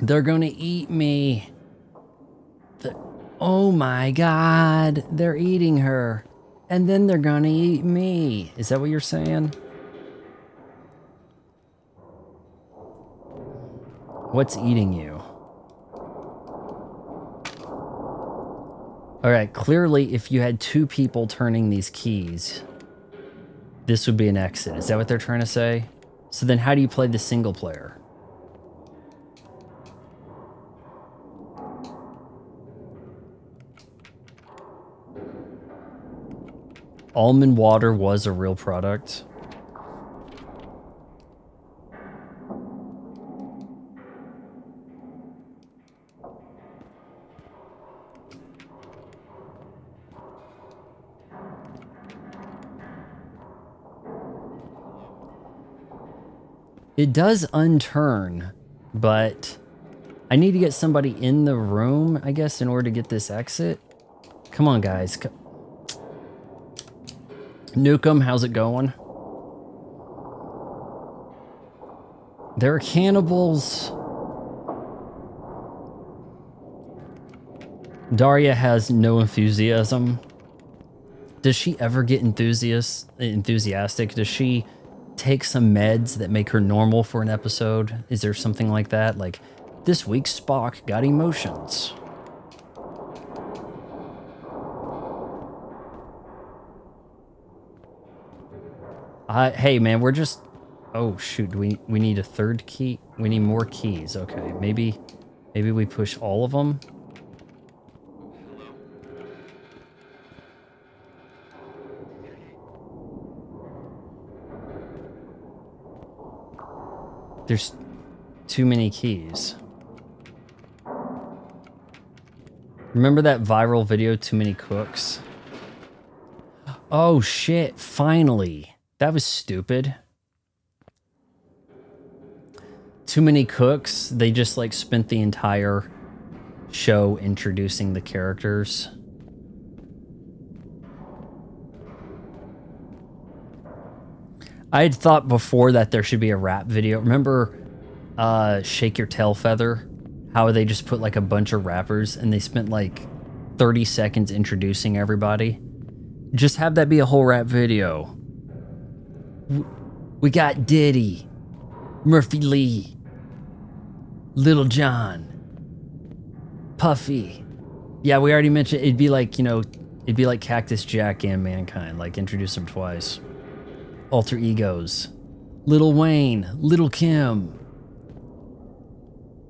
They're gonna eat me. Oh my god, they're eating her. And then they're gonna eat me. Is that what you're saying? What's eating you? All right, clearly if you had 2 people turning these keys, this would be an exit. Is that what they're trying to say? So then how do you play the single player? Almond water was a real product. It does unturn, but I need to get somebody in the room, I guess, in order to get this exit. Come on, guys. Nukem, how's it going? There are cannibals. Daria has no enthusiasm. Does she ever get enthusiastic? Does she take some meds that make her normal for an episode? Is there something like that? Like, this week Spock got emotions. Hey man, we're just... Oh shoot, we need a 3rd key? We need more keys. Okay, maybe we push all of them? There's too many keys. Remember that viral video, Too Many Cooks? Oh shit, finally. That was stupid. Too Many Cooks, they just like spent the entire show introducing the characters. I had thought before that there should be a rap video. Remember Shake Your Tail Feather? How they just put like a bunch of rappers and they spent like 30 seconds introducing everybody? Just have that be a whole rap video. We got Diddy, Murphy Lee, Little John, Puffy. Yeah, we already mentioned it'd be like, you know, it'd be like Cactus Jack and Mankind, like introduce them twice. Alter egos. Lil Wayne, Lil Kim.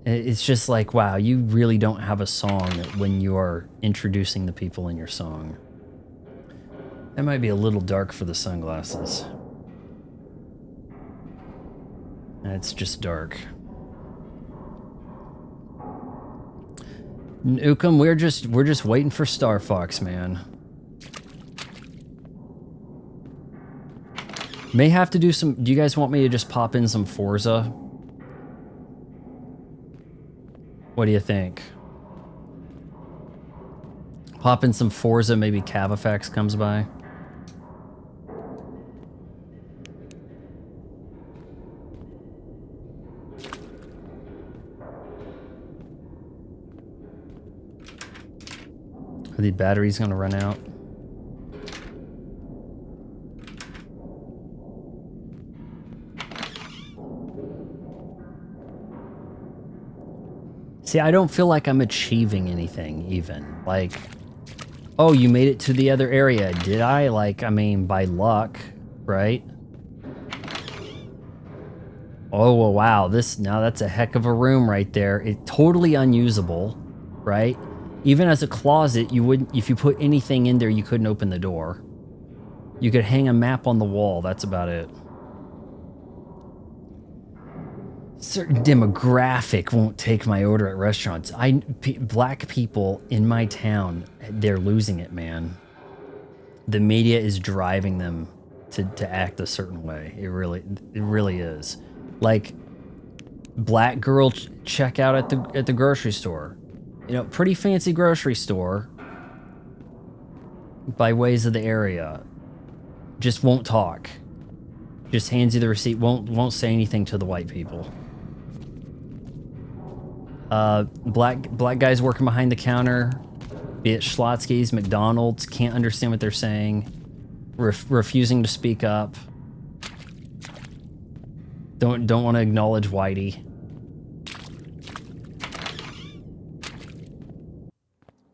It's just like, wow, you really don't have a song when you are introducing the people in your song. That might be a little dark for the sunglasses. It's just dark. Nukem, we're just waiting for Star Fox, man. May have to do some... Do you guys want me to just pop in some Forza? What do you think? Pop in some Forza, maybe Cavafax comes by. Are the batteries gonna run out? See, I don't feel like I'm achieving anything, even. Like, oh, you made it to the other area. Did I? Like, I mean, by luck, right? Oh, well, wow. Now that's a heck of a room right there. It's totally unusable, right? Even as a closet, you wouldn't... If you put anything in there, you couldn't open the door. You could hang a map on the wall. That's about it. Certain demographic won't take my order at restaurants. Black people in my town, they're losing it, man. The media is driving them to act a certain way. It really is. Like, black girl checkout at the grocery store. You know, pretty fancy grocery store by ways of the area. Just won't talk. Just hands you the receipt. Won't say anything to the white people. Black guys working behind the counter, be it Schlotsky's, McDonald's, can't understand what they're saying. refusing to speak up. Don't want to acknowledge Whitey.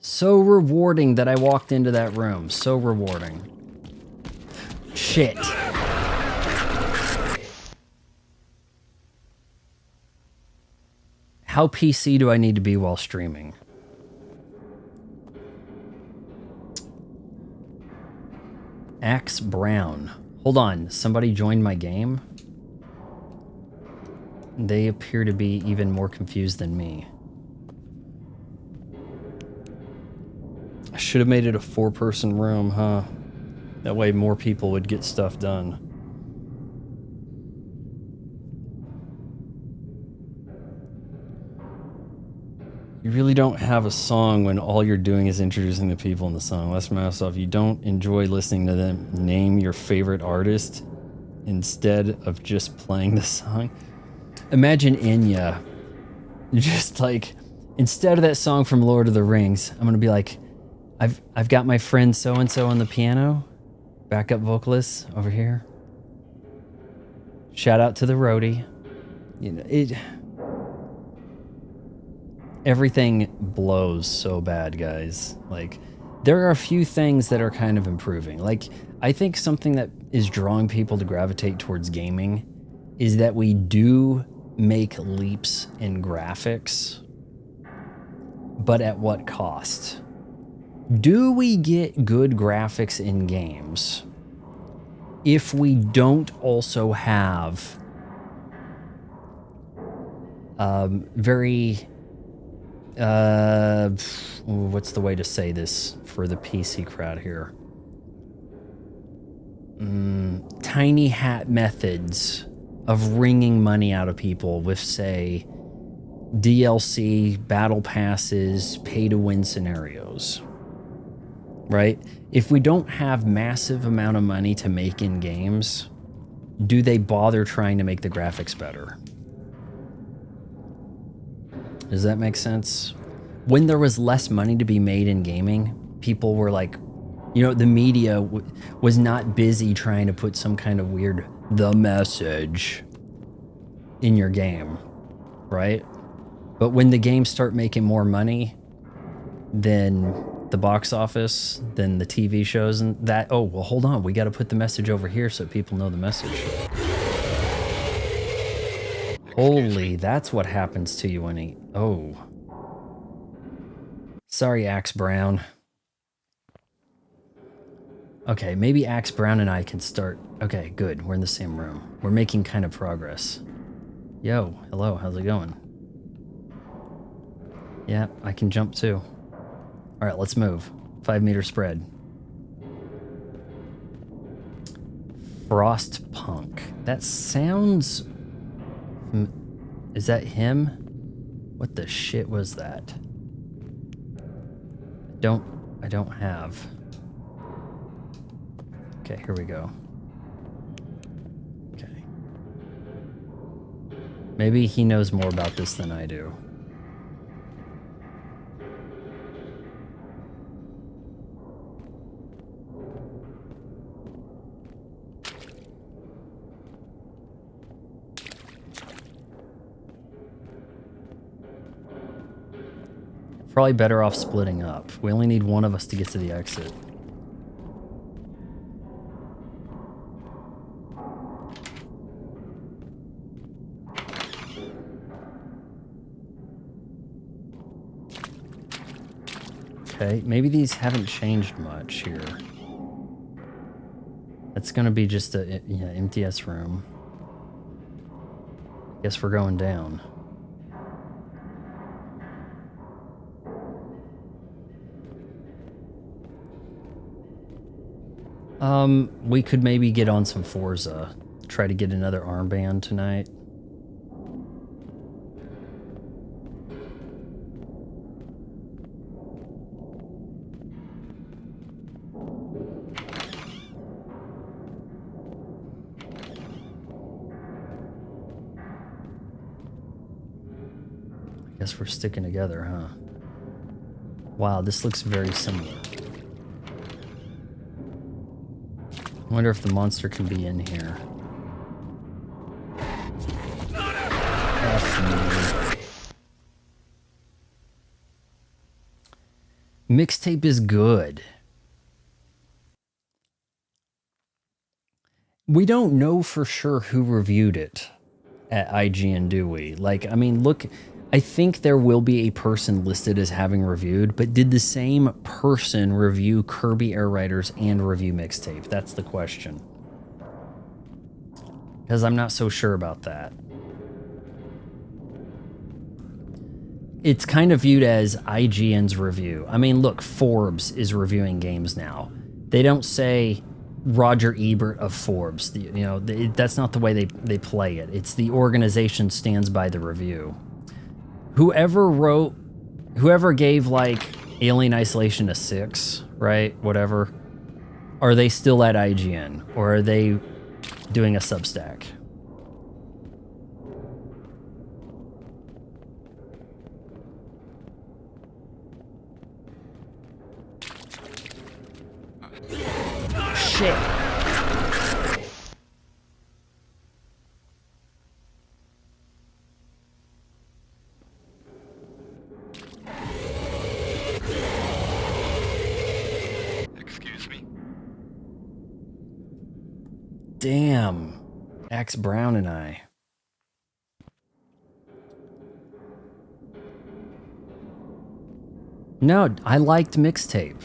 So rewarding that I walked into that room. So rewarding. Shit. How PC do I need to be while streaming? Axe Brown. Hold on, somebody joined my game? They appear to be even more confused than me. I should have made it a 4-person room, huh? That way more people would get stuff done. You really don't have a song when all you're doing is introducing the people in the song. Let's mess up. You don't enjoy listening to them name your favorite artist instead of just playing the song. Imagine Enya. Just like, instead of that song from Lord of the Rings, I'm gonna be like, I've got my friend so-and-so on the piano, backup vocalist over here. Shout out to the roadie. You know, everything blows so bad, guys. Like, there are a few things that are kind of improving. Like, I think something that is drawing people to gravitate towards gaming is that we do make leaps in graphics, but at what cost? Do we get good graphics in games if we don't also have very what's the way to say this for the PC crowd here? Tiny hat methods of wringing money out of people with, say, DLC, battle passes, pay-to-win scenarios. Right? If we don't have massive amount of money to make in games, do they bother trying to make the graphics better? Does that make sense? When there was less money to be made in gaming, people were like, you know, the media was not busy trying to put some kind of weird the message in your game, right? But when the games start making more money than the box office, than the TV shows and that, oh, well, hold on, we got to put the message over here so people know the message. Holy, that's what happens to you when he... Oh. Sorry, Axe Brown. Okay, maybe Axe Brown and I can start... Okay, good. We're in the same room. We're making kind of progress. Yo, hello, how's it going? Yeah, I can jump too. Alright, let's move. 5-meter spread. Frostpunk. That sounds... Is that him? What the shit was that? I don't have. Okay, here we go. Okay. Maybe he knows more about this than I do. Probably better off splitting up. We only need one of us to get to the exit. Okay, maybe these haven't changed much here. That's gonna be just a MTS room. Guess we're going down. We could maybe get on some Forza. Try to get another armband tonight. Guess we're sticking together, huh? Wow, this looks very similar. wonder if the monster can be in here. F me. Mixtape is good. We don't know for sure who reviewed it at IGN, do we? Like, I mean, look, I think there will be a person listed as having reviewed, but did the same person review Kirby Air Riders and review Mixtape? That's the question. Because I'm not so sure about that. It's kind of viewed as IGN's review. I mean, look, Forbes is reviewing games now. They don't say Roger Ebert of Forbes. That's not the way they play it. It's the organization stands by the review. Whoever gave like Alien Isolation a 6, right? Whatever. Are they still at IGN or are they doing a Substack? Shit. Excuse me? Damn. Axe Brown and I. No, I liked Mixtape.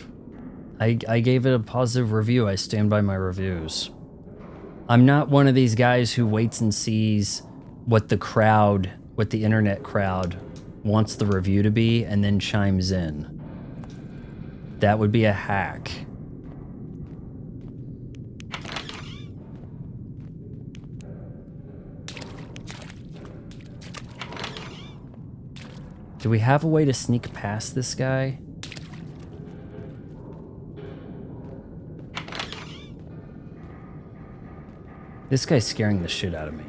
I gave it a positive review. I stand by my reviews. I'm not one of these guys who waits and sees what the internet crowd wants the review to be and then chimes in. That would be a hack. Do we have a way to sneak past this guy? This guy's scaring the shit out of me.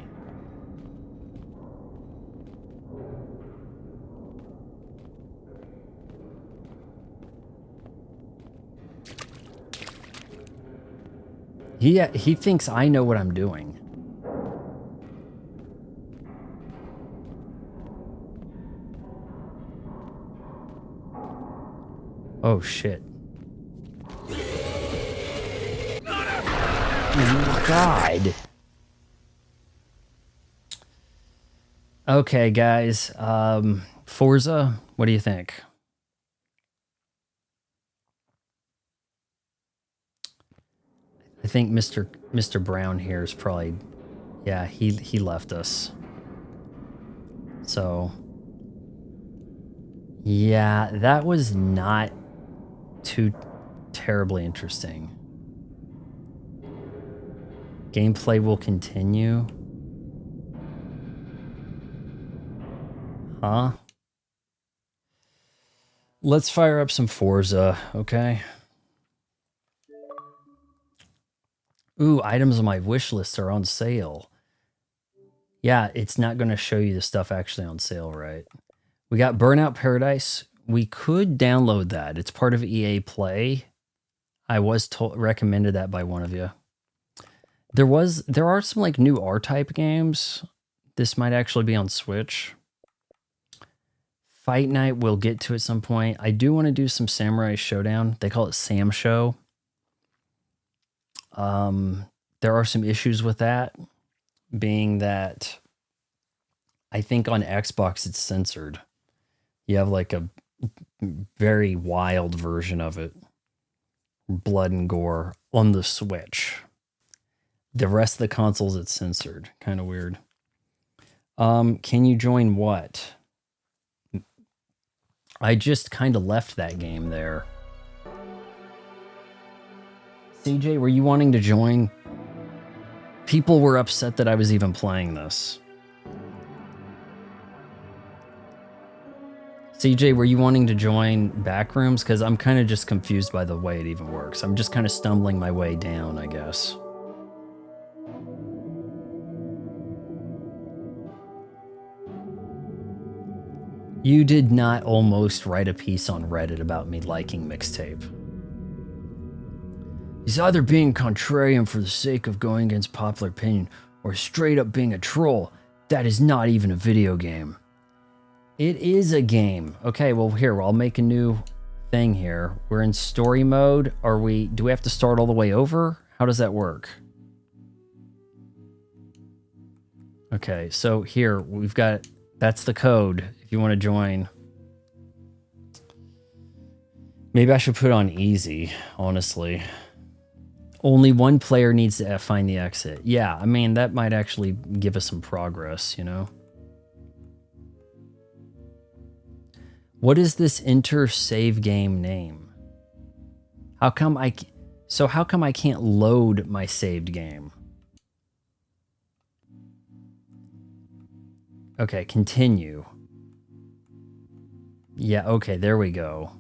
He thinks I know what I'm doing. Oh shit. Oh, God. Okay, guys. Forza, what do you think? I think Mr. Brown here is probably, yeah, he left us. So, yeah, that was not too terribly interesting. Gameplay will continue. Huh? Let's fire up some Forza, okay? Ooh, items on my wish list are on sale. Yeah, it's not going to show you the stuff actually on sale, right? We got Burnout Paradise. We could download that. It's part of EA Play. I was recommended that by one of you. There are some like new R-Type games. This might actually be on Switch. Fight Night, we'll get to at some point. I do want to do some Samurai Showdown. They call it Sam Show. There are some issues with that, being that I think on Xbox it's censored. You have like a very wild version of it. Blood and gore on the Switch. The rest of the consoles it's censored. Kind of weird. Can you join what? I just kind of left that game there. CJ, were you wanting to join? People were upset that I was even playing this. CJ, were you wanting to join Backrooms? Because I'm kind of just confused by the way it even works. I'm just kind of stumbling my way down, I guess. You did not almost write a piece on Reddit about me liking Mixtape. You He's either being contrarian for the sake of going against popular opinion, or straight up being a troll. That is not even a video game. It is a game. Okay, well here, I'll make a new thing here. We're in story mode. Do we have to start all the way over? How does that work? Okay, so here we've got, that's the code if you want to join. Maybe I should put on easy, honestly. Only one player needs to find the exit. Yeah, I mean, that might actually give us some progress, you know? What is this enter save game name? How come I can't load my saved game? Okay, continue. Yeah, okay, there we go.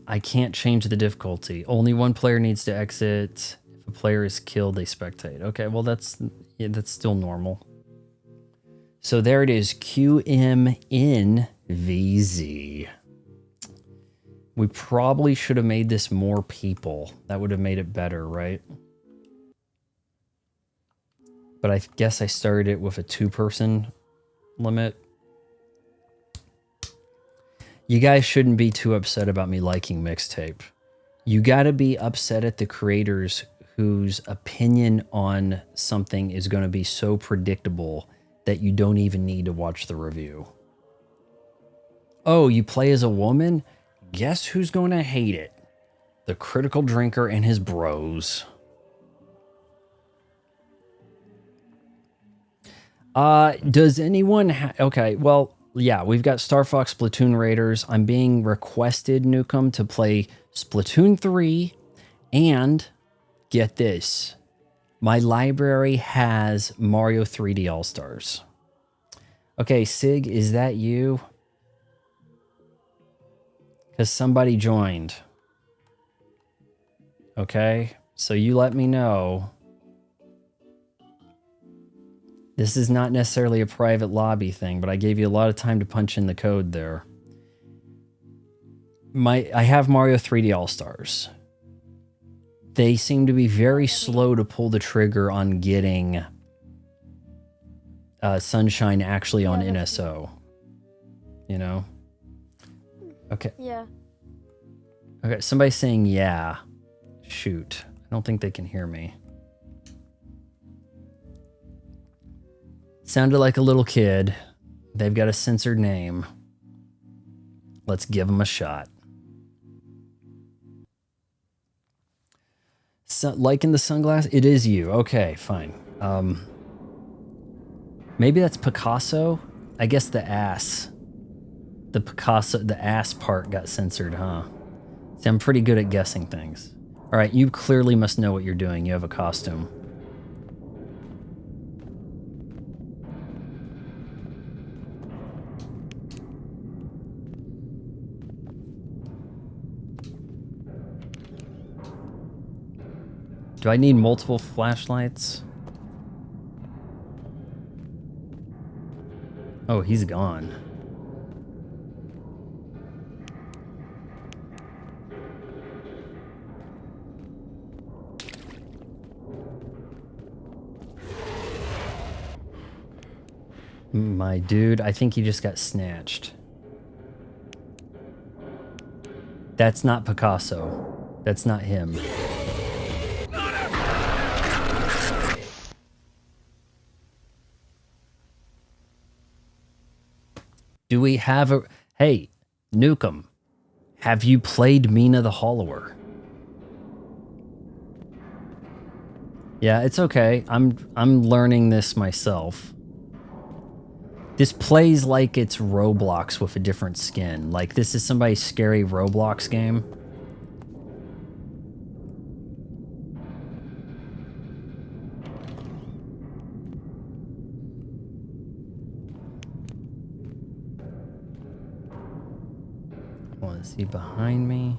I can't change the difficulty. Only one player needs to exit. If a player is killed, they spectate. Okay, well that's still normal. So there it is, QMNVZ. We probably should have made this more people. That would have made it better, right? But I guess I started it with a 2-person limit. You guys shouldn't be too upset about me liking mixtape. You gotta be upset at the creators whose opinion on something is gonna be so predictable that you don't even need to watch the review. Oh, you play as a woman? Guess who's gonna hate it? The critical drinker and his bros. Does anyone okay, well, yeah, we've got Star Fox Splatoon Raiders. I'm being requested, Nukem, to play Splatoon 3, and get this, my library has Mario 3D All-Stars. Okay, Sig, is that you? Because somebody joined. Okay, so you let me know. This is not necessarily a private lobby thing, but I gave you a lot of time to punch in the code there. I have Mario 3D All-Stars. They seem to be very slow to pull the trigger on getting Sunshine actually on NSO. You know? Okay. Yeah. Okay, somebody's saying yeah. Shoot. I don't think they can hear me. Sounded like a little kid. They've got a censored name. Let's give them a shot. So, liking the sunglasses? It is you. Okay, fine. Maybe that's Picasso? I guess the ass. The Picasso, the ass part got censored, huh? See, I'm pretty good at guessing things. All right, you clearly must know what you're doing. You have a costume. Do I need multiple flashlights? Oh, he's gone. My dude, I think he just got snatched. That's not Picasso. That's not him. Do we have a... Hey, Nukem, have you played Mina the Hollower? Yeah, it's okay. I'm learning this myself. This plays like it's Roblox with a different skin. Like this is somebody's scary Roblox game. Oh, is he behind me?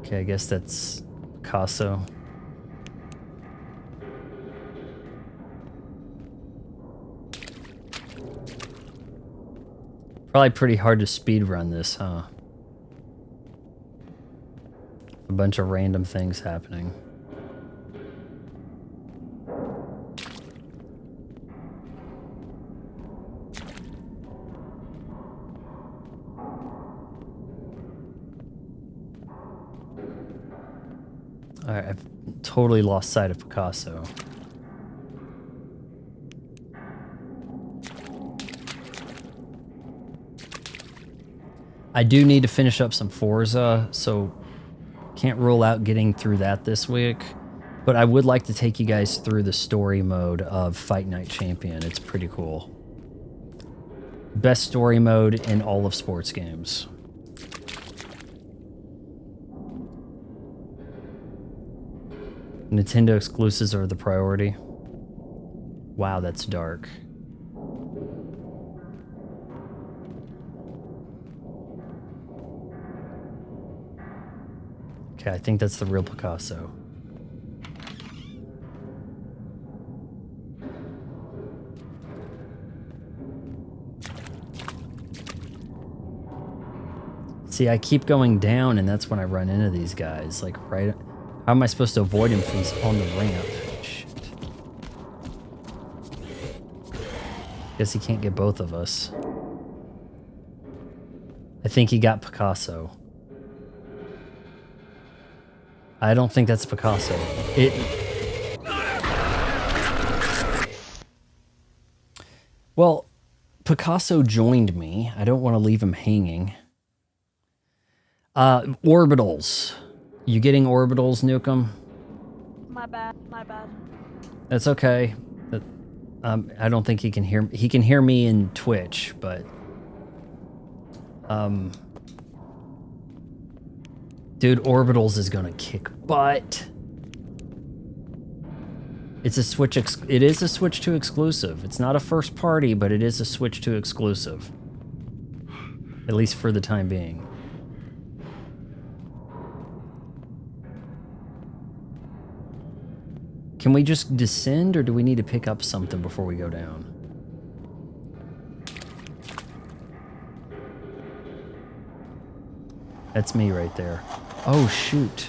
Okay, I guess that's Picasso. Probably pretty hard to speed run this, huh? A bunch of random things happening. Alright, I've totally lost sight of Picasso. I do need to finish up some Forza, so can't rule out getting through that this week. But I would like to take you guys through the story mode of Fight Night Champion. It's pretty cool. Best story mode in all of sports games. Nintendo exclusives are the priority. Wow, that's dark. Okay, I think that's the real Picasso. See, I keep going down, and that's when I run into these guys. Like, right... How am I supposed to avoid him if he's on the ramp? Shit. Guess he can't get both of us. I think he got Picasso. I don't think that's Picasso. Well, Picasso joined me. I don't want to leave him hanging. Orbitals. You getting orbitals, Nukem? My bad, my bad. That's okay. I don't think he can hear me. He can hear me in Twitch, but... Dude, orbitals is gonna kick butt. It's a Switch. It is a Switch 2 exclusive. It's not a first party, but it is a Switch 2 exclusive. At least for the time being. Can we just descend, or do we need to pick up something before we go down? That's me right there. Oh, shoot.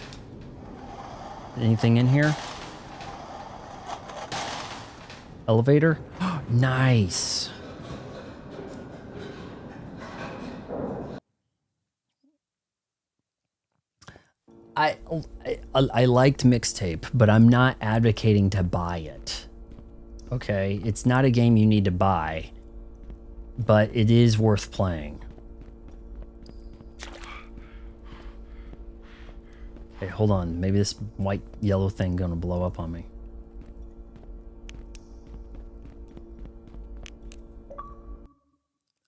Anything in here? Elevator? Nice. I liked Mixtape, but I'm not advocating to buy it. Okay, it's not a game you need to buy, but it is worth playing. Okay, hold on. Maybe this white yellow thing gonna blow up on me.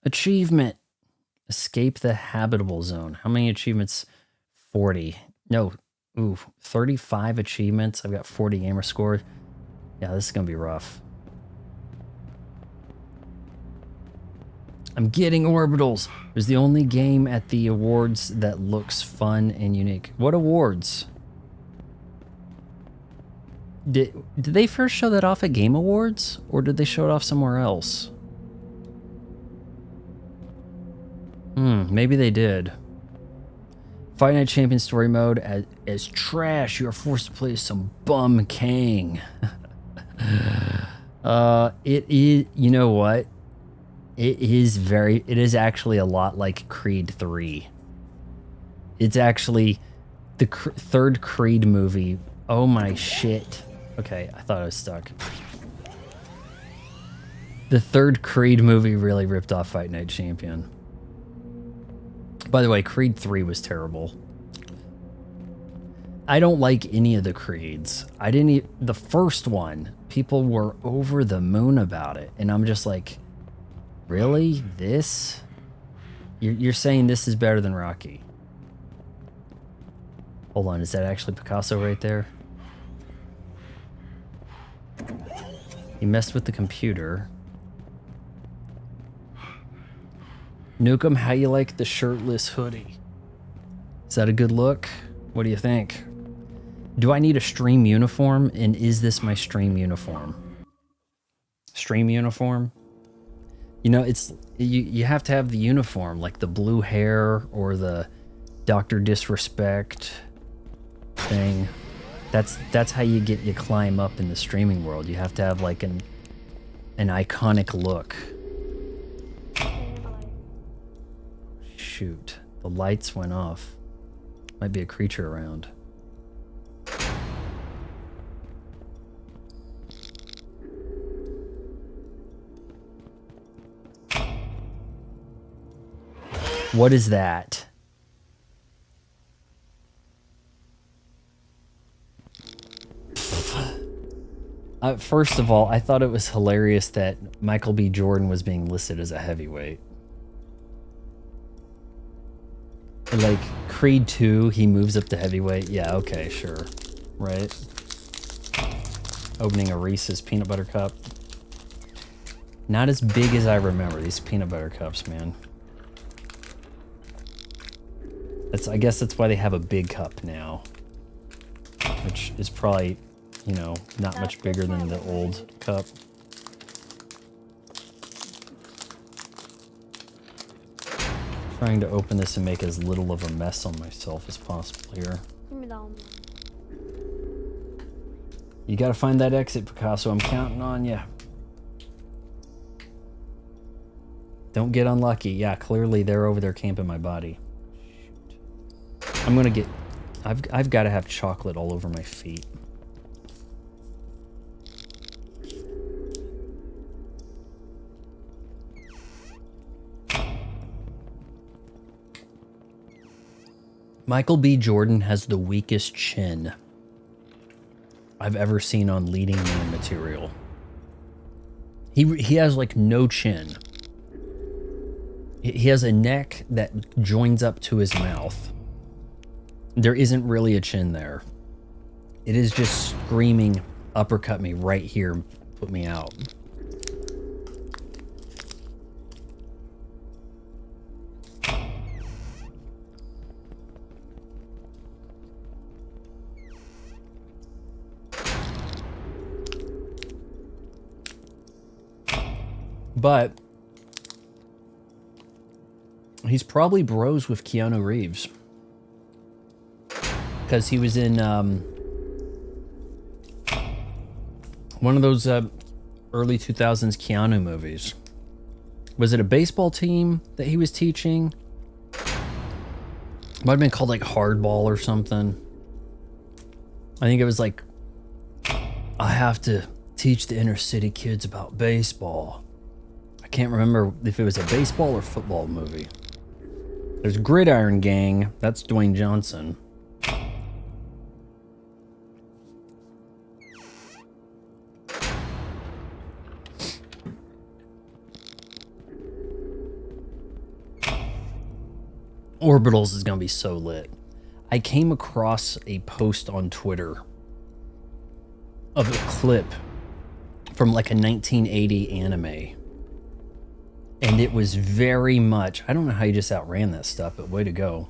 Achievement. Escape the habitable zone. How many achievements? 40. No. Ooh, 35 achievements. I've got 40 gamer score. Yeah, this is gonna be rough. I'm getting orbitals. It was the only game at the awards that looks fun and unique. What awards? Did they first show that off at Game Awards? Or did they show it off somewhere else? Maybe they did. Fight Night Champion story mode as trash. You are forced to play some bum Kang. It is, you know what? It is actually a lot like Creed 3. It's actually the third Creed movie. Oh my shit. Okay, I thought I was stuck. The third Creed movie really ripped off Fight Night Champion. By the way, Creed 3 was terrible. I don't like any of the Creeds. The first one, people were over the moon about it. And I'm just like, really? This? You're saying this is better than Rocky? Hold on, is that actually Picasso right there? He messed with the computer. Nukem, how you like the shirtless hoodie? Is that a good look? What do you think? Do I need a stream uniform? And is this my stream uniform? Stream uniform? You know, it's you have to have the uniform, like the blue hair or the Dr. Disrespect thing. That's how you climb up in the streaming world. You have to have like an iconic look. Shoot, the lights went off. Might be a creature around. What is that? First of all, I thought it was hilarious that Michael B. Jordan was being listed as a heavyweight. Like, Creed 2, he moves up to heavyweight. Yeah, okay, sure. Right? Opening a Reese's peanut butter cup. Not as big as I remember, these peanut butter cups, man. I guess that's why they have a big cup now. Which is probably, you know, not much bigger than the old cup. Trying to open this and make as little of a mess on myself as possible here. Give me that one. You gotta find that exit, Picasso. I'm counting on you. Don't get unlucky. Yeah, clearly they're over there camping my body. Shoot. I'm gonna get... I've got to have chocolate all over my feet. Michael B. Jordan has the weakest chin I've ever seen on leading man material. He has like no chin. He has a neck that joins up to his mouth. There isn't really a chin there. It is just screaming, uppercut me right here, put me out. But he's probably bros with Keanu Reeves. Because he was in one of those early 2000s Keanu movies. Was it a baseball team that he was teaching? Might have been called like Hardball or something. I think it was like, I have to teach the inner city kids about baseball. I can't remember if it was a baseball or football movie. There's Gridiron Gang. That's Dwayne Johnson. Orbitals is going to be so lit. I came across a post on Twitter of a clip from like a 1980 anime. And it was very much, I don't know how you just outran that stuff, but way to go.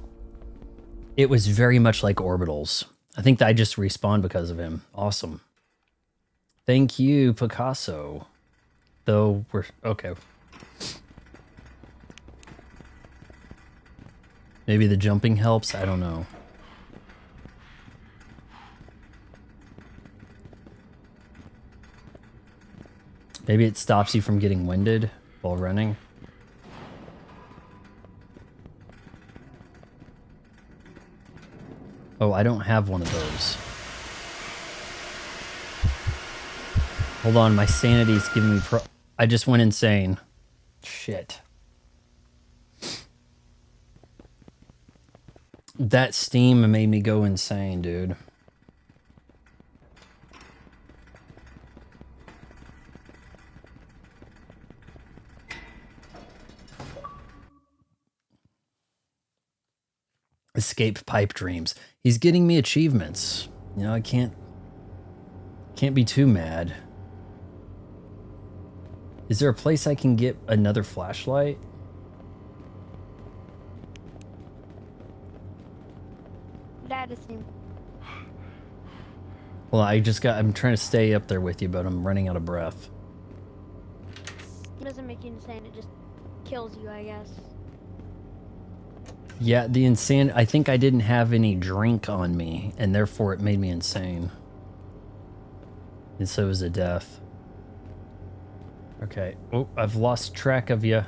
It was very much like Orbitals. I think that I just respawned because of him. Awesome. Thank you, Picasso. Though we're, okay. Maybe the jumping helps, I don't know. Maybe it stops you from getting winded while running. Oh, I don't have one of those. Hold on, my sanity's giving me I just went insane. Shit. That steam made me go insane, dude. Escape pipe dreams. He's getting me achievements. You know, I can't be too mad. Is there a place I can get another flashlight? That is him. Well, I'm trying to stay up there with you, but I'm running out of breath. Doesn't make you insane. It just kills you, I guess. Yeah, the insane. I think I didn't have any drink on me, and therefore it made me insane. And so it was a death. Okay. Oh, I've lost track of you.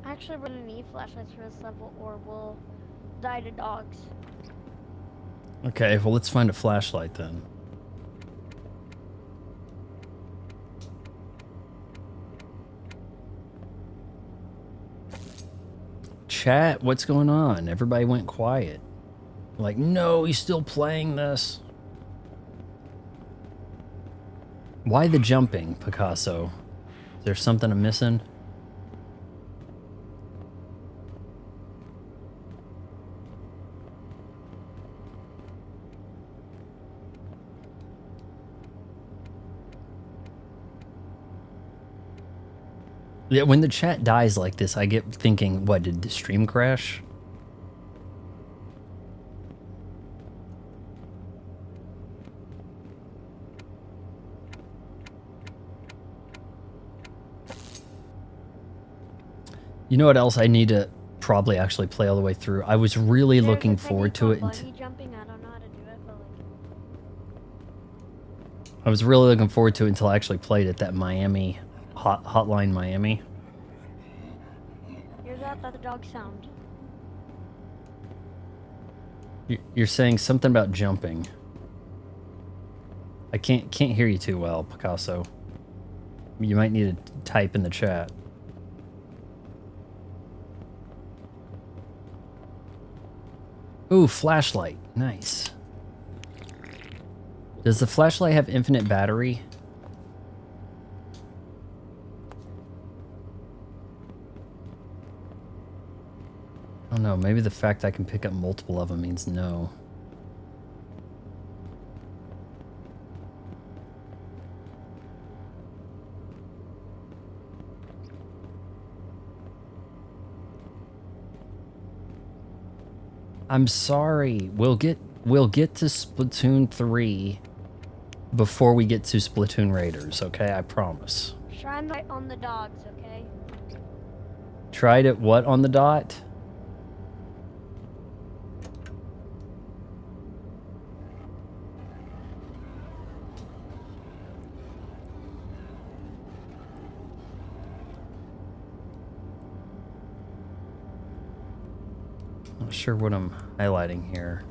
Actually, we're gonna need flashlights for this level, or we'll die to dogs. Okay, well, let's find a flashlight then. Chat, what's going on? Everybody went quiet. Like, no, he's still playing this. Why the jumping, Picasso? Is there something I'm missing? Yeah, when the chat dies like this, I get thinking, what, did the stream crash? You know what else I need to probably actually play all the way through? I was really looking forward to it. Jumping, I don't know how to do it, but like... I was really looking forward to it until I actually played it, that Miami, Hotline Miami. Here's that the dog sound. You're saying something about jumping. I can't hear you too well, Picasso. You might need to type in the chat. Ooh, flashlight. Nice. Does the flashlight have infinite battery? I don't know. Maybe the fact I can pick up multiple of them means no. I'm sorry. We'll get to Splatoon 3 before we get to Splatoon Raiders, okay? I promise. Shine light on the dogs, okay? Tried it what on the dot? Not sure what I'm highlighting here.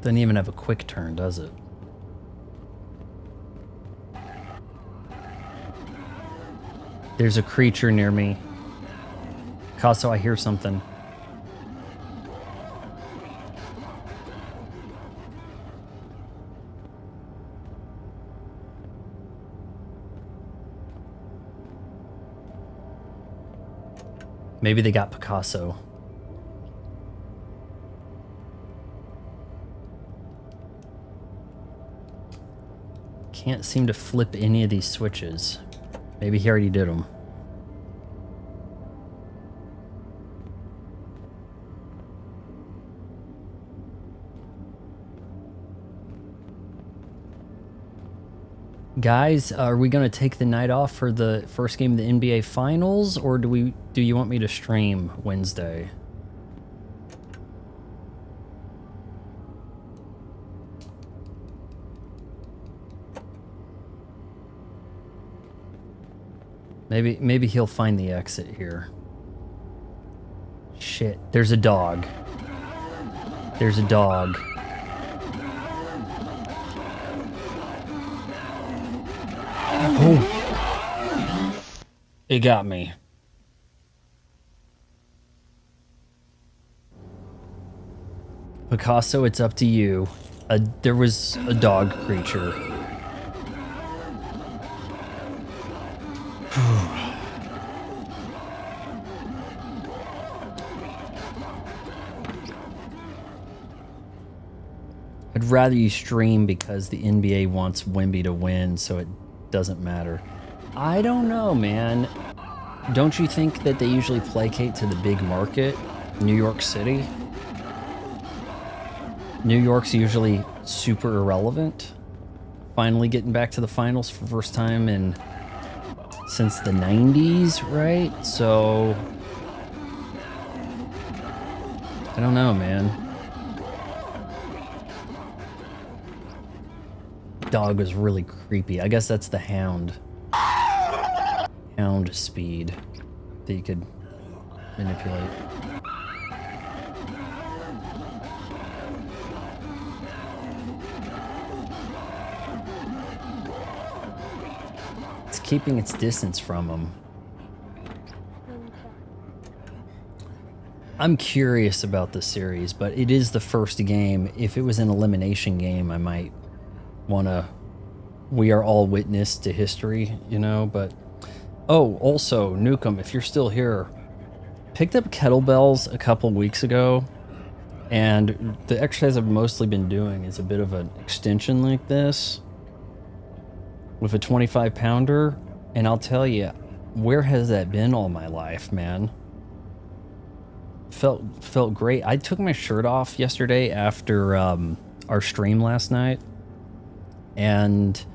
Doesn't even have a quick turn, does it? There's a creature near me. Picasso, I hear something. Maybe they got Picasso. Can't seem to flip any of these switches. Maybe he already did them. Guys, are we going to take the night off for the first game of the NBA Finals, or do you want me to stream Wednesday? Maybe he'll find the exit here. Shit, there's a dog. There's a dog. Oh. It got me. Picasso, it's up to you. There was a dog creature. I'd rather you stream because the NBA wants Wemby to win, so it doesn't matter. I don't know, man. Don't you think that they usually placate to the big market, New York City? New York's usually super irrelevant. Finally getting back to the finals for the first time since the 90s, right? So I don't know, man. Dog was really creepy. I guess that's the hound speed that you could manipulate. It's keeping its distance from him. I'm curious about the series, but it is the first game. If it was an elimination game, I might want to... We are all witness to history, you know, but... Oh, also, Nukem, if you're still here, picked up kettlebells a couple weeks ago, and the exercise I've mostly been doing is a bit of an extension like this with a 25-pounder, and I'll tell you, where has that been all my life, man? Felt great. I took my shirt off yesterday after our stream last night, and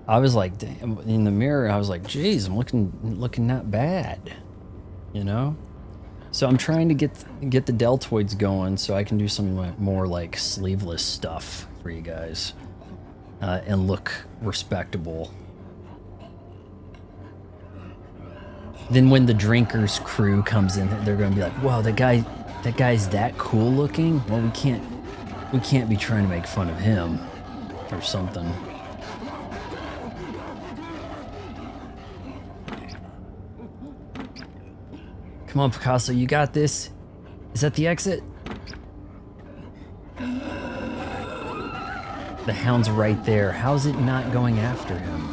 I was like, damn, in the mirror, I was like, geez, I'm looking not bad, you know? So I'm trying to get the deltoids going so I can do some more like sleeveless stuff for you guys and look respectable. Then when the drinkers crew comes in, they're gonna be like, whoa, that guy's that cool looking? Well, we can't be trying to make fun of him or something. Come on, Picasso, you got this. Is that the exit? The hound's right there. How's it not going after him?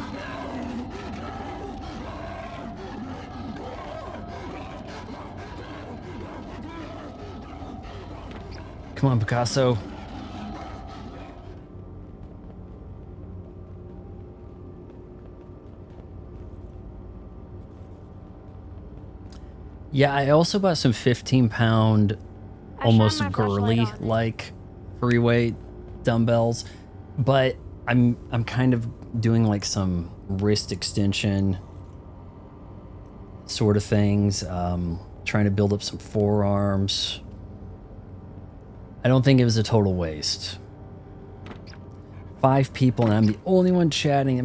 Come on, Picasso. Yeah, I also bought some 15-pound, almost girly-like free weight dumbbells, but I'm kind of doing like some wrist extension sort of things, trying to build up some forearms. I don't think it was a total waste. 5 people and I'm the only one chatting. They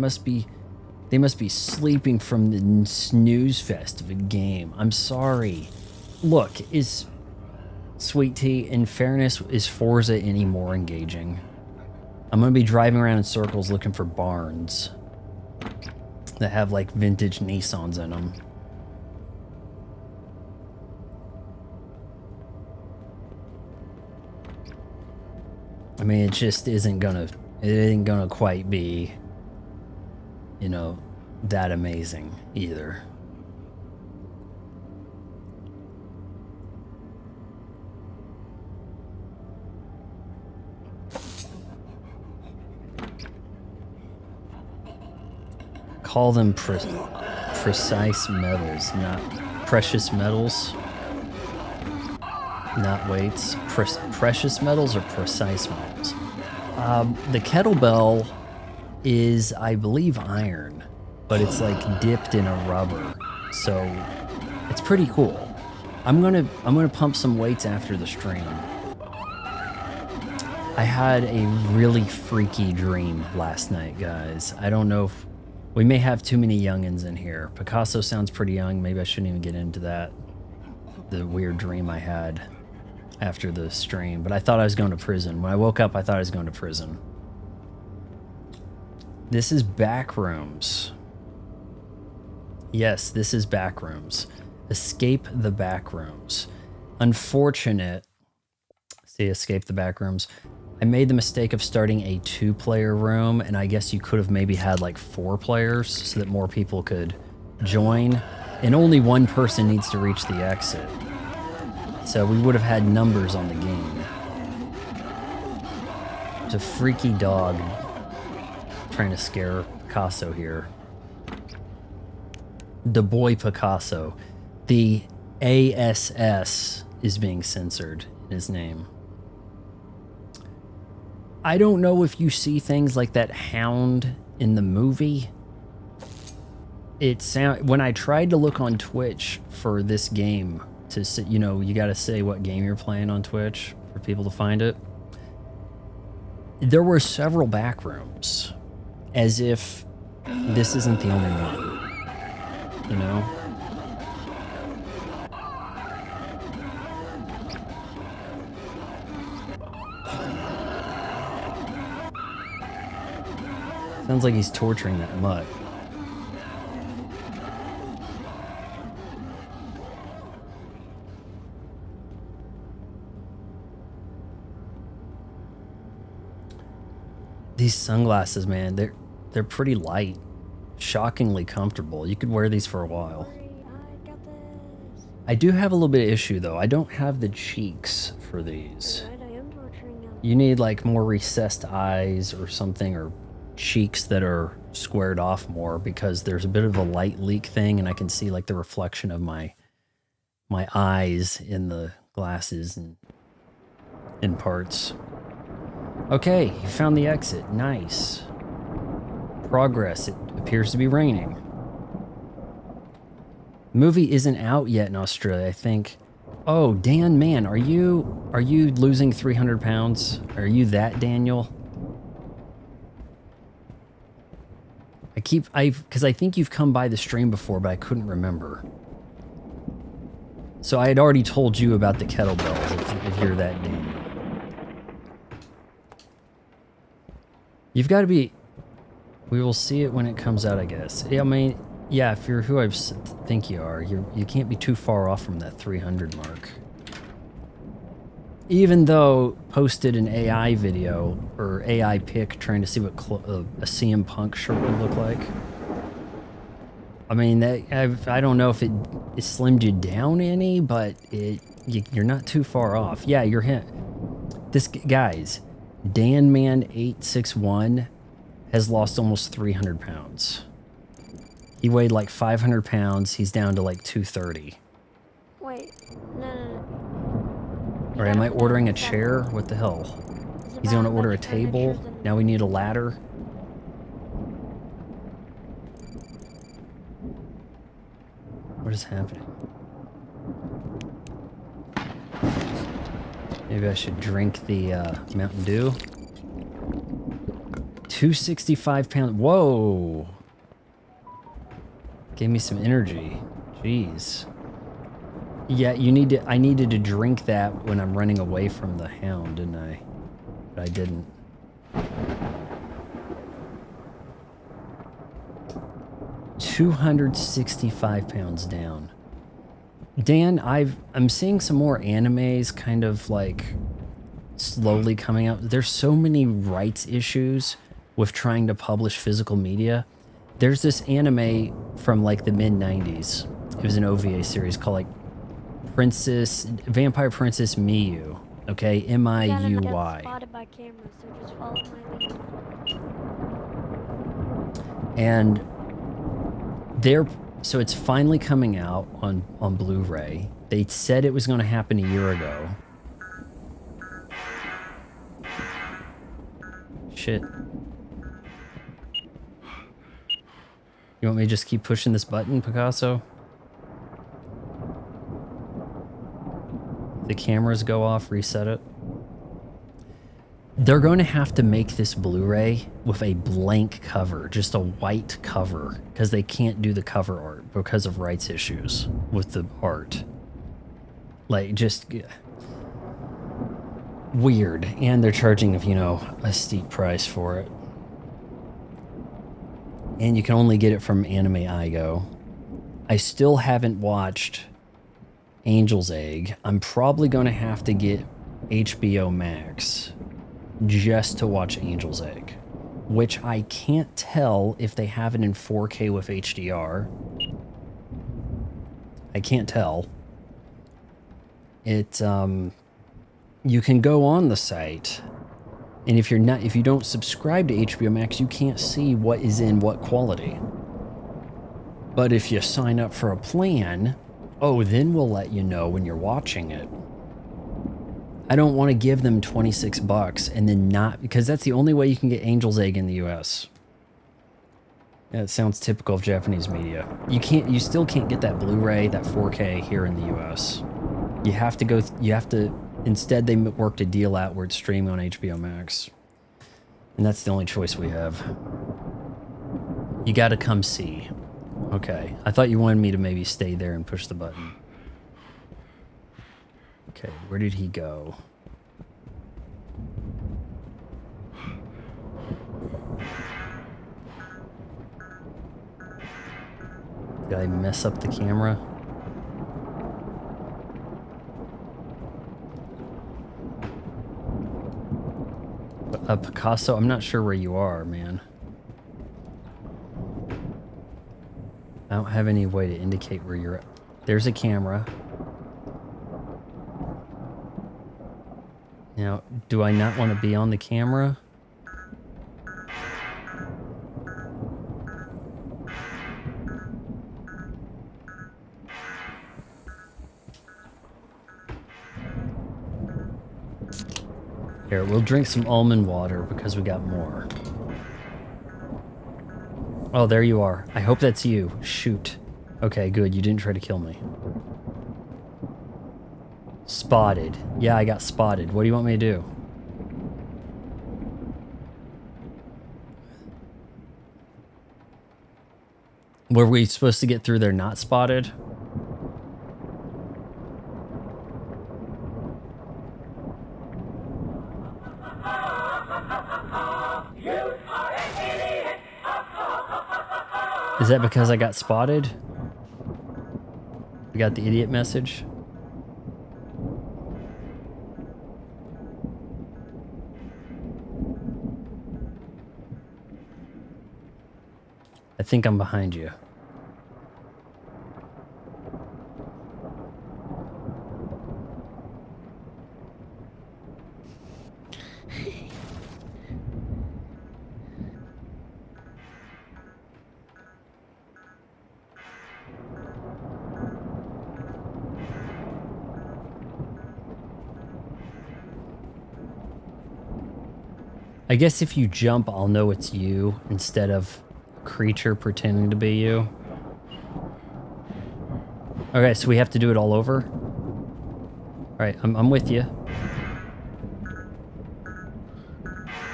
must be sleeping from the snooze fest of a game. I'm sorry. Look, is Sweet Tea, in fairness, is Forza any more engaging? I'm gonna be driving around in circles looking for barns that have like vintage Nissans in them. I mean, it just isn't gonna quite be, you know, that amazing either. Call them precise metals, not precious metals. Not weights. Precious metals or precise metals? The kettlebell is, I believe, iron, but it's like dipped in a rubber, so it's pretty cool. I'm gonna pump some weights after the stream. I had a really freaky dream last night, guys. I don't know if we may have too many youngins in here. Picasso sounds pretty young. Maybe I shouldn't even get into that. The weird dream I had after the stream, but I thought I was going to prison. When I woke up, I thought I was going to prison. This is Backrooms. Yes, this is Backrooms. Escape the Backrooms. Unfortunate See, escape the back rooms. I made the mistake of starting a 2-player room, and I guess you could have maybe had like 4 players so that more people could join, and only one person needs to reach the exit. So we would have had numbers on the game. It's a freaky dog trying to scare Picasso here. The boy Picasso. The ASS is being censored in his name. I don't know if you see things like that hound in the movie. When I tried to look on Twitch for this game to say, you know, you got to say what game you're playing on Twitch for people to find it. There were several back rooms, as if this isn't the only one, you know? Sounds like he's torturing that mutt. These sunglasses, man, they're pretty light, shockingly comfortable. You could wear these for a while. I got this. I do have a little bit of issue though. I don't have the cheeks for these. Alright, I am torturing him. You need like more recessed eyes or something, or cheeks that are squared off more, because there's a bit of a light leak thing, and I can see like the reflection of my eyes in the glasses and in parts. Okay, you found the exit. Nice. Progress. It appears to be raining. The movie isn't out yet in Australia, I think. Oh, Dan, man, are you losing 300 pounds? Are you that Daniel? Because I think you've come by the stream before, but I couldn't remember. So I had already told you about the kettlebells, if you're that Daniel. You've got to be... We will see it when it comes out, I guess. I mean, yeah, if you're who I think you are, you can't be too far off from that 300 mark. Even though posted an AI video or AI pic trying to see what a CM Punk shirt would look like. I mean, I don't know if it slimmed you down any, but you're not too far off. Yeah, you're him. This guys, DanMan861 has lost almost 300 pounds. He weighed like 500 pounds. He's down to like 230. Wait, no. Or am I ordering a chair? What the hell? He's going to order a table. Now we need a ladder. What is happening? Maybe I should drink the Mountain Dew. 265 pounds. Whoa. Gave me some energy. Jeez. Yeah, I needed to drink that when I'm running away from the hound, didn't I? But I didn't. £265 down. Dan, I'm seeing some more animes kind of like slowly coming out. There's so many rights issues with trying to publish physical media. There's this anime from like the mid-90s. It was an OVA series called like Vampire Princess Miyu. Okay, M-I-U-Y. Spotted by cameras, so just follow my lead. And so it's finally coming out on Blu-ray. They said it was going to happen a year ago. Shit. You want me to just keep pushing this button, Picasso? The cameras go off, reset it. They're going to have to make this Blu-ray with a blank cover, just a white cover, because they can't do the cover art because of rights issues with the art. Like, just weird. And they're charging, you know, a steep price for it. And you can only get it from Anime Igo. I still haven't watched Angel's Egg. I'm probably going to have to get HBO Max just to watch Angel's Egg, which I can't tell if they have it in 4K with HDR. I can't tell. It you can go on the site, and if you don't subscribe to HBO Max, you can't see what is in what quality. But if you sign up for a plan, oh, then we'll let you know when you're watching it. I don't want to give them 26 bucks and then not, because that's the only way you can get Angel's Egg in the US. Yeah, it sounds typical of Japanese media. You still can't get that Blu-ray, that 4K here in the US. Instead they worked a deal out where it's streaming on HBO Max. And that's the only choice we have. You gotta come see. Okay, I thought you wanted me to maybe stay there and push the button. Okay, where did he go? Did I mess up the camera? Picasso, I'm not sure where you are, man. I don't have any way to indicate where you're at. There's a camera. Now, do I not want to be on the camera? Here, we'll drink some almond water because we got more. Oh, there you are. I hope that's you. Shoot. Okay, good. You didn't try to kill me. Spotted. Yeah, I got spotted. What do you want me to do? Were we supposed to get through there not spotted? Is that because I got spotted? We got the idiot message? I think I'm behind you. I guess if you jump, I'll know it's you instead of a creature pretending to be you. Okay, so we have to do it all over? Alright, I'm with you.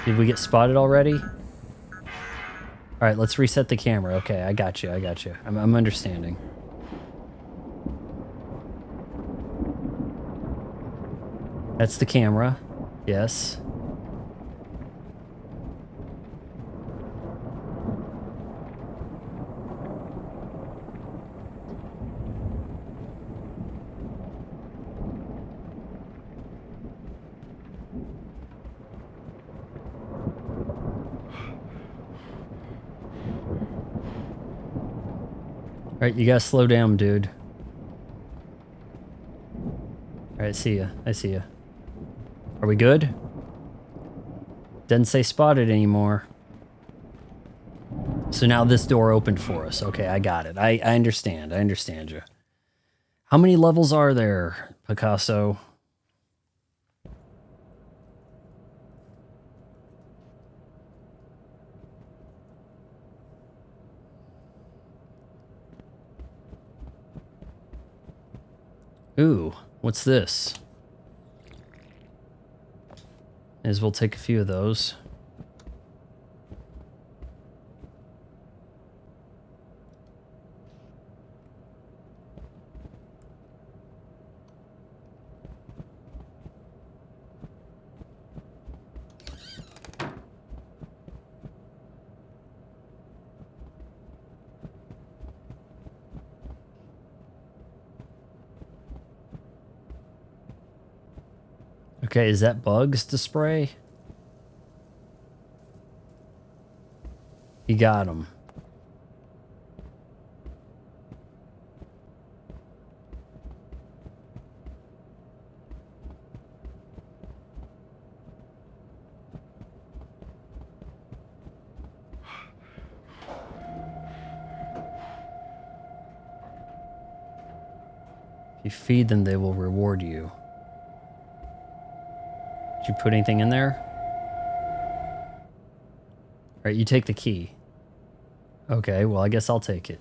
Did we get spotted already? Alright, let's reset the camera. Okay, I got you, I got you. I'm understanding. That's the camera. Yes. Alright, you gotta slow down, dude. Alright, see ya. I see ya. Are we good? Doesn't say spotted anymore. So now this door opened for us. Okay, I got it. I understand. I understand you. How many levels are there, Picasso? Ooh, what's this? As we'll take a few of those. Okay, is that bugs to spray? You got them. If you feed them, they will reward you. Did you put anything in there? All right, you take the key. Okay, well, I guess I'll take it.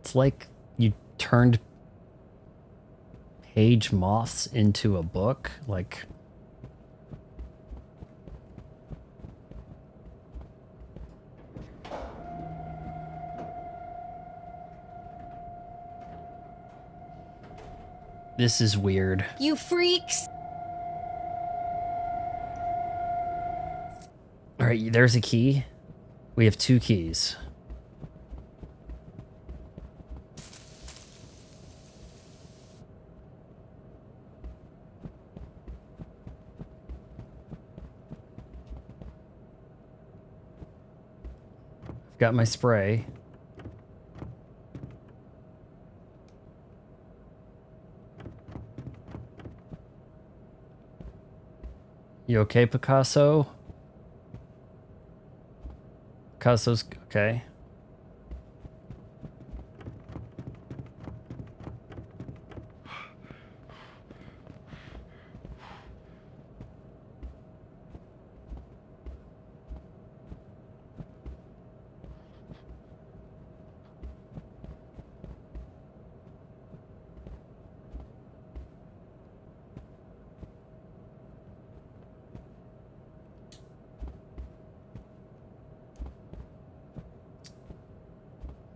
It's like you turned page moths into a book. Like, this is weird. You freaks! All right, there's a key. We have 2 keys. I've got my spray. You okay, Picasso? Picasso's okay.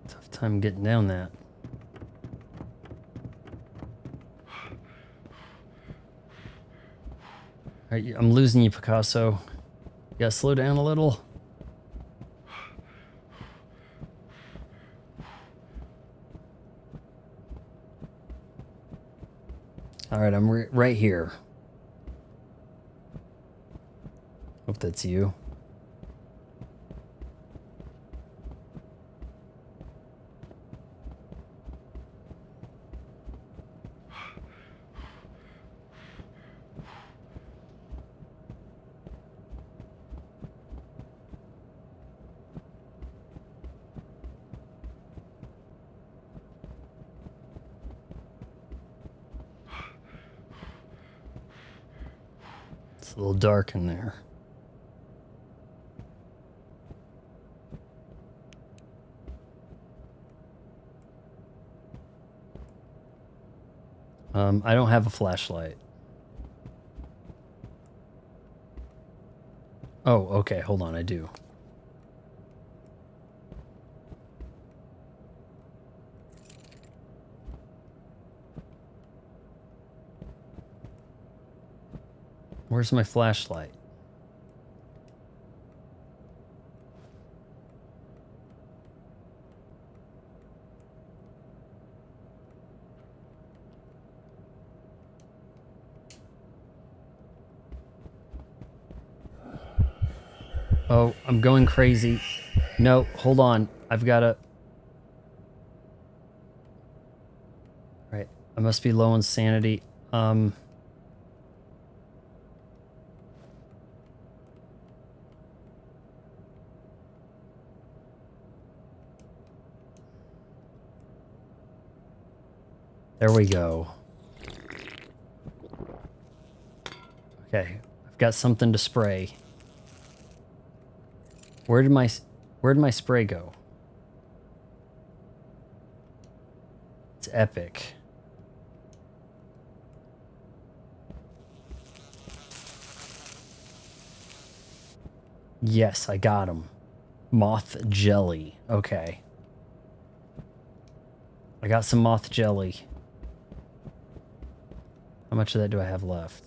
Tough time getting down that. All right, I'm losing you, Picasso. You gotta slow down a little. All right, I'm right here. Hope that's you. It's a little dark in there. I don't have a flashlight. Oh, okay, hold on, I do. Where's my flashlight? Oh, I'm going crazy. No, hold on. I've got to... Right, I must be low on sanity. There we go. Okay, I've got something to spray. Where did my spray go? It's epic. Yes, I got him. Moth jelly. Okay. I got some moth jelly. How much of that do I have left?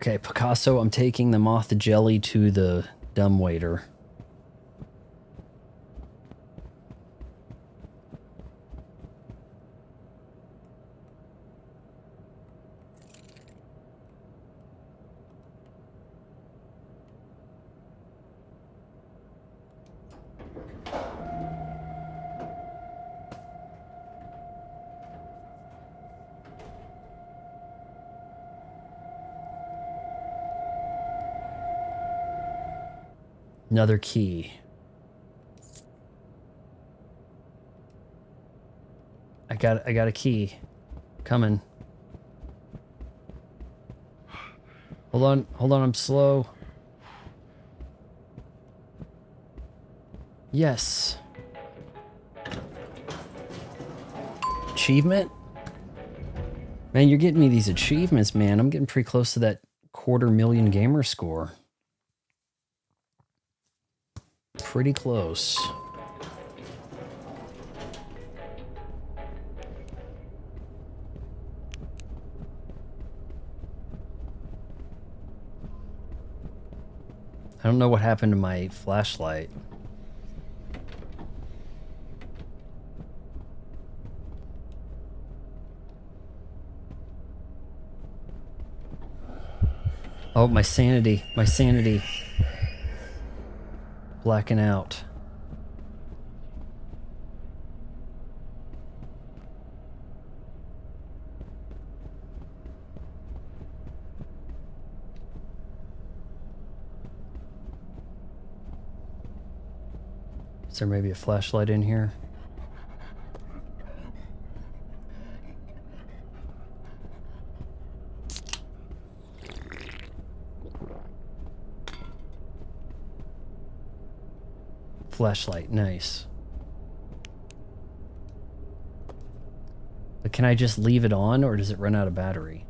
Okay, Picasso, I'm taking the moth the jelly to the dumbwaiter. Another key. I got a key. Coming. Hold on, I'm slow. Yes. Achievement? Man, you're getting me these achievements, man. I'm getting pretty close to that 250,000 gamer score. Pretty close. I don't know what happened to my flashlight. Oh, my sanity. My sanity. Blacking out. Is there maybe a flashlight in here? Flashlight, nice. But can I just leave it on, or does it run out of battery?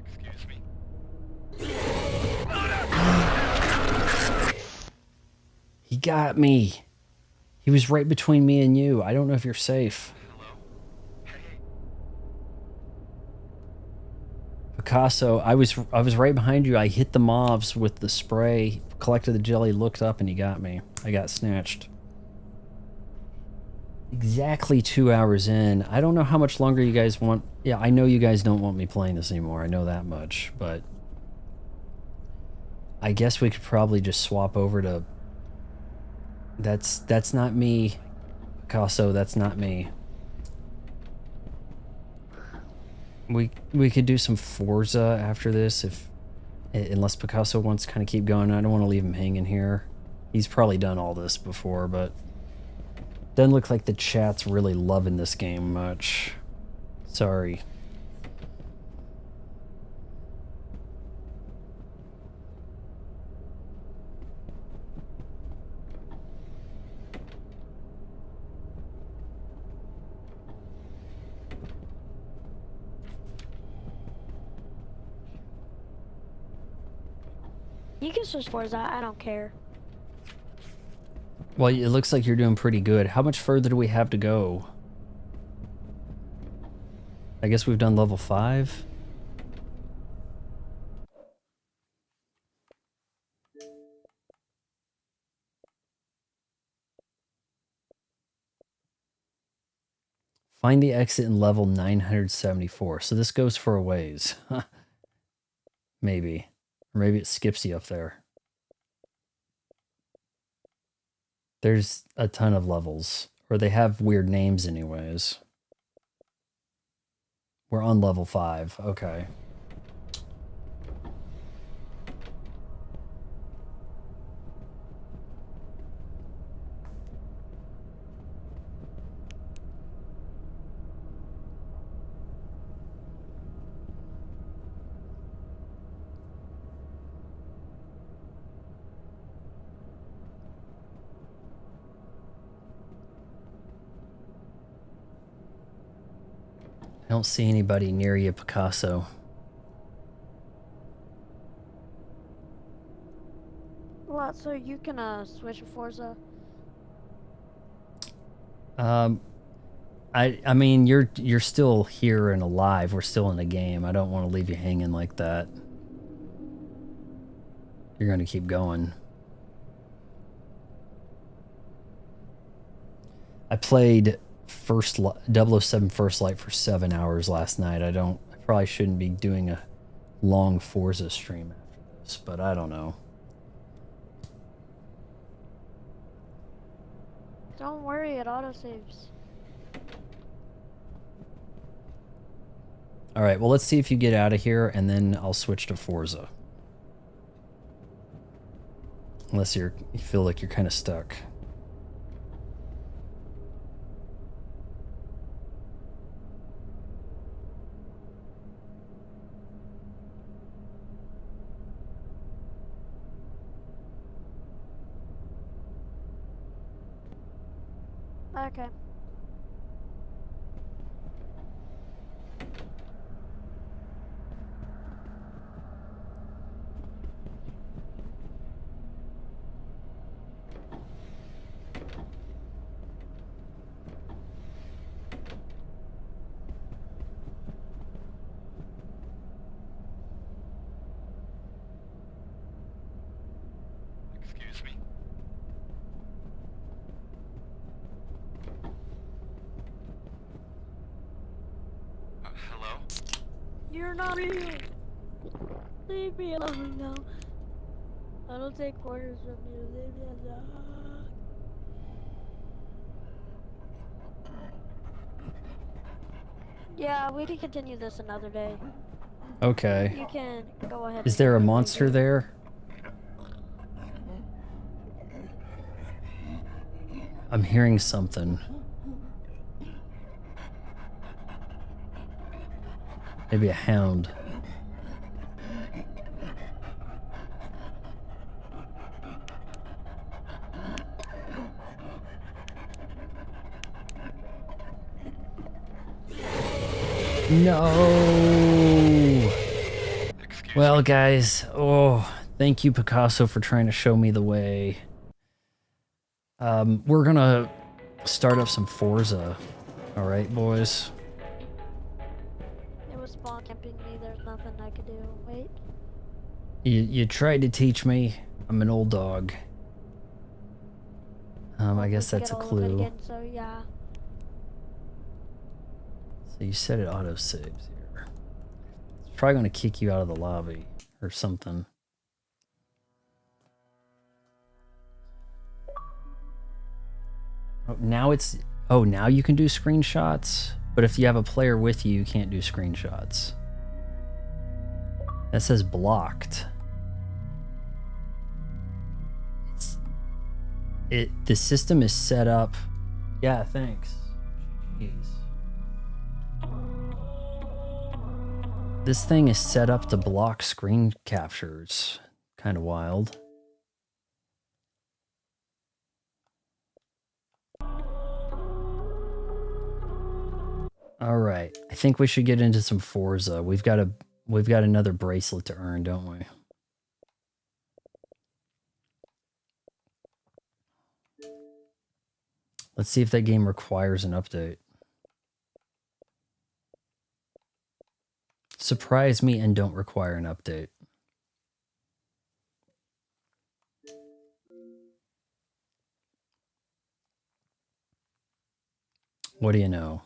Excuse me? He got me. He was right between me and you. I don't know if you're safe. Hello? Hey, Picasso, I was right behind you. I hit the mobs with the spray, collected the jelly, looked up, and he got me. I got snatched. Exactly 2 hours in. I don't know how much longer you guys want. Yeah, I know you guys don't want me playing this anymore. I know that much, but I guess we could probably just swap over to... That's not me, Picasso. That's not me. We could do some Forza after this if, unless Picasso wants to kind of keep going. I don't want to leave him hanging here. He's probably done all this before, but doesn't look like the chat's really loving this game much. Sorry. You can switch Forza, I don't care. Well, it looks like you're doing pretty good. How much further do we have to go? I guess we've done level 5. Find the exit in level 974. So this goes for a ways. Maybe. Or maybe it skips you up there. There's a ton of levels. Or they have weird names anyways. We're on level 5. Okay. I don't see anybody near you, Picasso. Well, So you can switch to Forza. I mean, you're still here and alive. We're still in the game. I don't want to leave you hanging like that. You're going to keep going. I played 007 First Light for 7 hours last night. I probably shouldn't be doing a long Forza stream after this, but I don't know. Don't worry, it autosaves. All right, well, let's see if you get out of here, and then I'll switch to Forza. Unless you feel like you're kind of stuck. Okay. Excuse me? Hello? You're not real. Leave me alone now. I don't take quarters from you. Leave me alone. Yeah, we can continue this another day. Okay. You can go ahead. Is and there a do monster everything. there? I'm hearing something. Maybe a hound. No. Well, guys, thank you, Picasso, for trying to show me the way. We're gonna start up some Forza. All right, boys. It was spawn camping me. There's nothing I could do. Wait. You tried to teach me. I'm an old dog. I guess that's a clue. Again, so yeah. So you said it auto saves here. It's probably gonna kick you out of the lobby or something. Oh, now you can do screenshots, but if you have a player with you, you can't do screenshots. That says blocked. The system is set up. Yeah, thanks. Jeez. This thing is set up to block screen captures. Kind of wild. All right, I think we should get into some Forza. We've got another bracelet to earn, don't we? Let's see if that game requires an update. Surprise me and don't require an update. What do you know?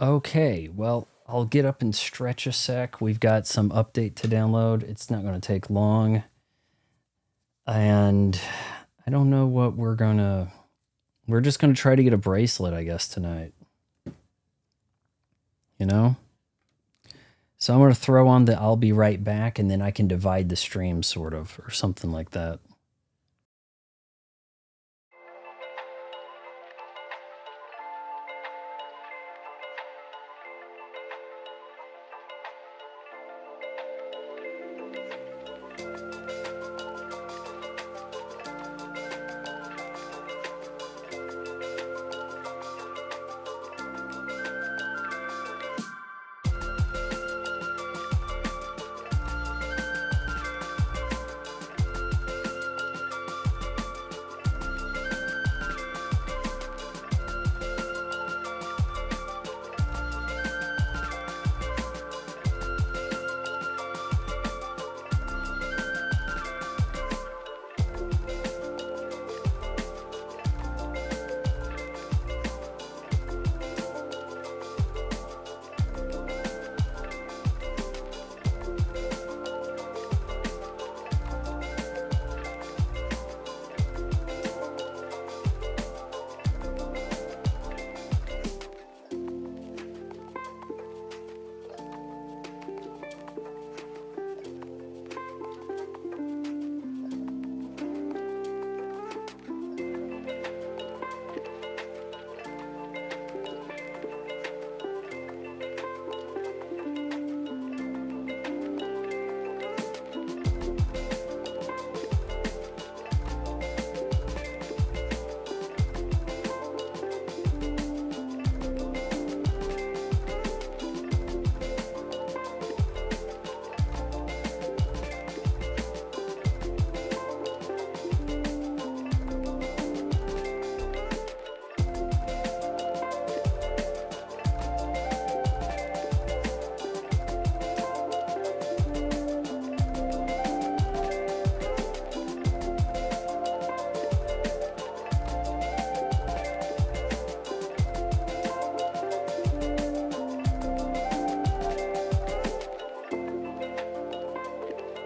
Okay, well, I'll get up and stretch a sec. We've got some update to download. It's not going to take long. And I don't know what we're just going to try to get a bracelet, I guess, tonight. You know? So I'm going to throw on the I'll be right back, and then I can divide the stream, sort of, or something like that.